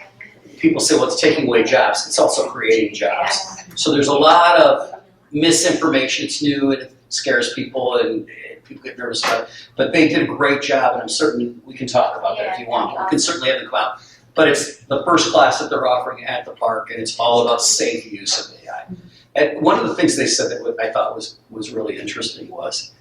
people say, well, it's taking away jobs. It's also creating jobs. So there's a lot of misinformation. It's new and it scares people and people get nervous about it. But they did a great job, and I'm certain we can talk about that if you want. We can certainly have them come out. But it's the first class that they're offering at the park, and it's all about safe use of AI. And one of the things they said that I thought was really interesting was,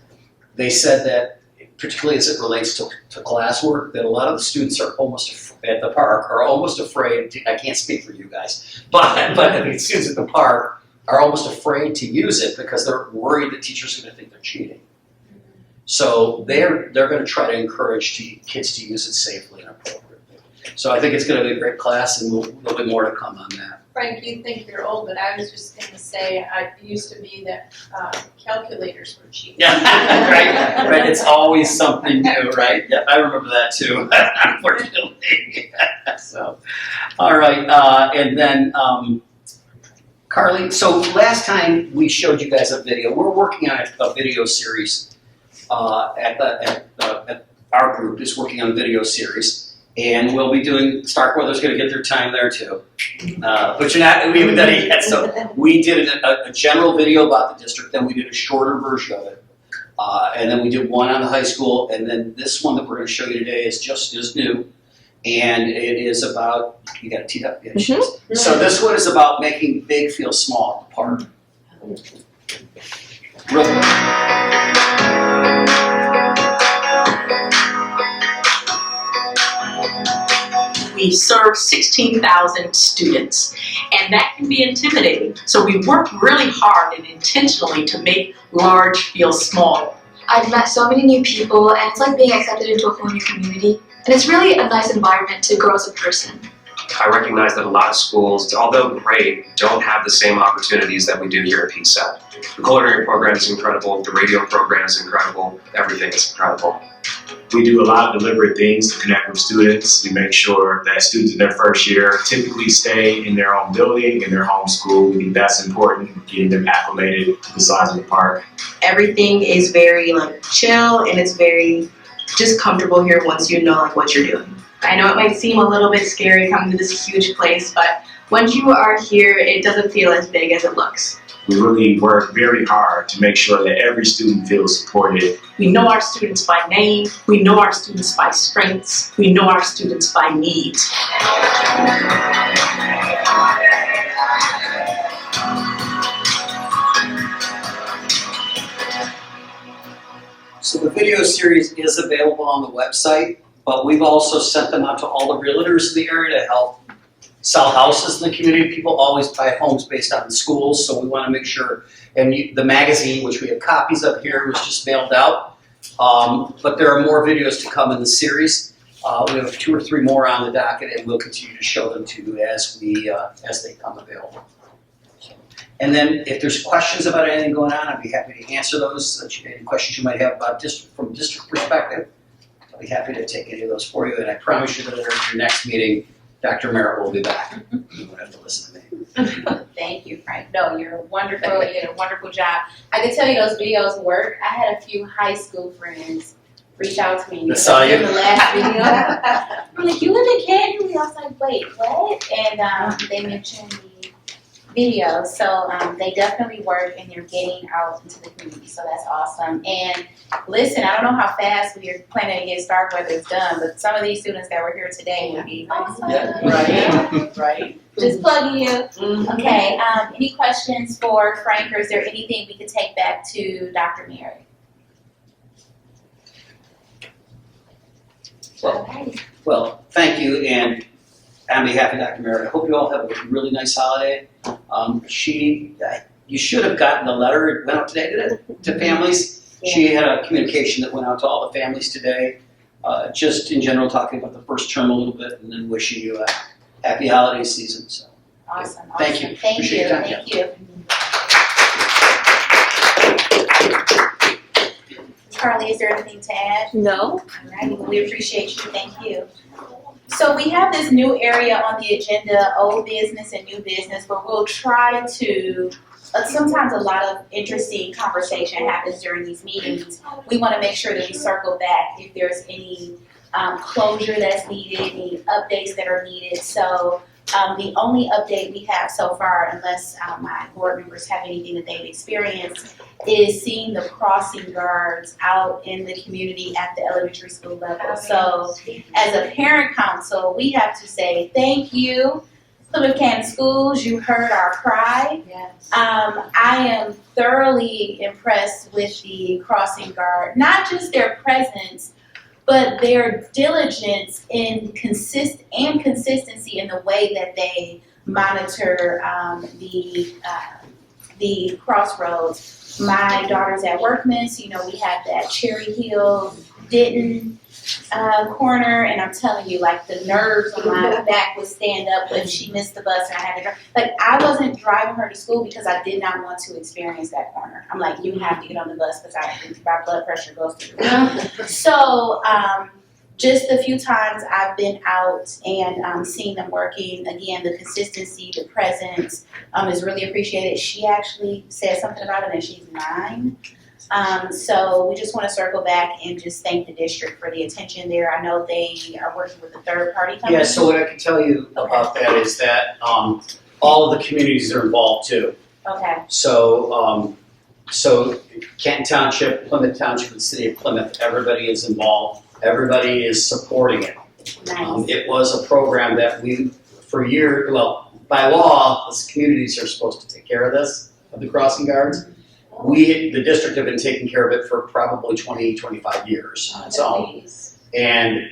they said that, particularly as it relates to classwork, that a lot of the students are at the park are almost afraid I can't speak for you guys, but the students at the park are almost afraid to use it because they're worried that teachers are going to think they're cheating. So they're going to try to encourage kids to use it safely and appropriately. So I think it's going to be a great class, and there'll be more to come on that. Frank, you think you're old, but I was just going to say, it used to be that calculators were cheap. Yeah, right. It's always something new, right? Yeah, I remember that too, unfortunately. So, all right, and then Carly. So last time we showed you guys a video. We're working on a video series. At our group is working on a video series. And we'll be doing, Starkweather's going to get their time there too. But we haven't done it yet. So we did a general video about the district, then we did a shorter version of it. And then we did one on the high school, and then this one that we're going to show you today is new. And it is about, you got it teed up? Yeah, she does. So this one is about making big feel small at the park. We serve 16,000 students, and that can be intimidating. So we work really hard and intentionally to make large feel small. I've met so many new people, and it's like being accepted into a whole new community. And it's really a nice environment to grow as a person. I recognize that a lot of schools, although great, don't have the same opportunities that we do here at P-CCS. The culinary program is incredible, the radio program is incredible, everything is incredible. We do a lot of deliberate things to connect with students. We make sure that students in their first year typically stay in their own building, in their home school. We think that's important, getting them acclimated to the size of the park. Everything is very chill, and it's very just comfortable here once you know what you're doing. I know it might seem a little bit scary coming to this huge place, but once you are here, it doesn't feel as big as it looks. We really work very hard to make sure that every student feels supported. We know our students by name, we know our students by strengths, we know our students by needs. So the video series is available on the website, but we've also sent them out to all the realtors in the area to help sell houses in the community. People always buy homes based on the schools, so we want to make sure. And the magazine, which we have copies of here, was just mailed out. But there are more videos to come in the series. We have 2 or 3 more on the docket, and we'll continue to show them to you as they come available. And then if there's questions about anything going on, I'd be happy to answer those. Any questions you might have about from district perspective, I'll be happy to take any of those for you. And I promise you that at your next meeting, Dr. Merritt will be back. You won't have to listen to me. Thank you, Frank. No, you're wonderful. You did a wonderful job. I can tell you those videos work. I had a few high school friends reach out to me. That saw you? In the last video. I'm like, you live in Canton? I was like, wait, what? And they mentioned the video. So they definitely work, and they're getting out into the community. So that's awesome. And listen, I don't know how fast we are planning to get started, whether it's done, but some of these students that were here today would be awesome. Yeah, right. Just plugging you. Okay, any questions for Frank, or is there anything we could take back to Dr. Mary? Well, thank you, and on behalf of Dr. Merritt, I hope you all have a really nice holiday. You should have gotten the letter. It went out today, did it? To families. Yeah. She had a communication that went out to all the families today, just in general talking about the first term a little bit, and then wishing you a happy holiday season. So, awesome. Thank you. Thank Appreciate you. your time. Thank you. Carly, is there anything to add? No. All right, well, we appreciate you. Thank you. So we have this new area on the agenda, old business and new business, where we'll try to, sometimes a lot of interesting conversation happens during these meetings. We want to make sure that we circle back if there's any closure that's needed, any updates that are needed. So the only update we have so far, unless my board members have anything that they've experienced, is seeing the crossing guards out in the community at the elementary school level. So as a parent council, we have to say thank you, Plymouth-Canton schools. You heard our cry. Yes. I am thoroughly impressed with the crossing guard, not just their presence, but their diligence in consistency in the way that they monitor the crossroads. My daughter's at Workman's, we have that Cherry Hill, Denton corner, and I'm telling you, like, the nerves on my back would stand up when she missed the bus and I had to drive. Like, I wasn't driving her to school because I did not want to experience that corner. I'm like, you have to get on the bus because my blood pressure goes through the roof. So, just a few times I've been out and seen them working. Again, the consistency, the presence is really appreciated. She actually said something about it, and she's 9. So we just want to circle back and just thank the district for the attention there. I know they are working with a third-party company. Yeah, so what I can tell you about that is that all of the communities are involved too. Okay. So, Canton Township, Plymouth Township, and the City of Plymouth, everybody is involved. Everybody is supporting it. Nice. It was a program that we, for years, well, by law, the communities are supposed to take care of this, of the crossing guards. We, the district, have been taking care of it for probably 20, 25 years on its own. And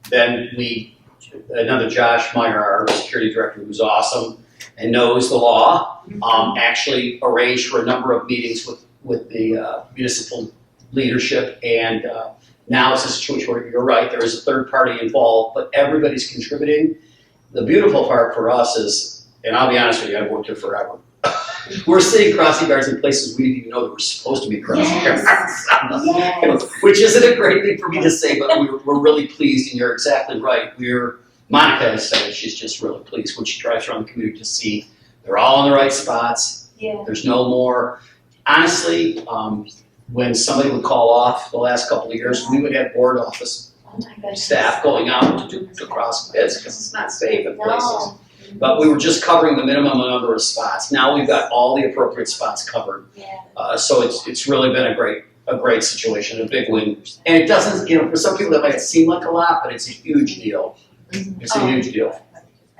then another Josh Meyer, our security director, who's awesome and knows the law, actually arranged for a number of meetings with the municipal leadership, and now it's a situation where you're right, there is a third party involved, but everybody's contributing. The beautiful part for us is, and I'll be honest with you, I've worked here forever. We're seeing crossing guards in places we didn't even know there were supposed to be crossing guards. Which isn't a great thing for me to say, but we're really pleased, and you're exactly right. Monica has said she's just really pleased when she drives around the community to see they're all in the right spots. Yeah. There's no more, honestly, when somebody would call off the last couple of years, we would have board office staff going out to cross bids because it's not safe in places. But we were just covering the minimum number of spots. Now we've got all the appropriate spots covered. So it's really been a great situation, a big win. And it doesn't, for some people that might seem like a lot, but it's a huge deal. It's a huge deal.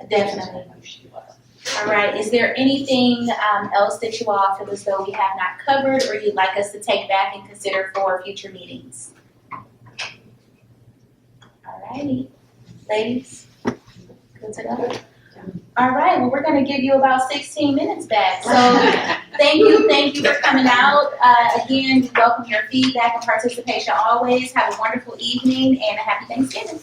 Definitely. All right, is there anything else that you all feel as though we have not covered or you'd like us to take back and consider for future meetings? All righty, ladies, good to go. All right, well, we're gonna give you about 16 minutes back. So thank you for coming out. Again, we welcome your feedback and participation always. Have a wonderful evening and a happy Thanksgiving.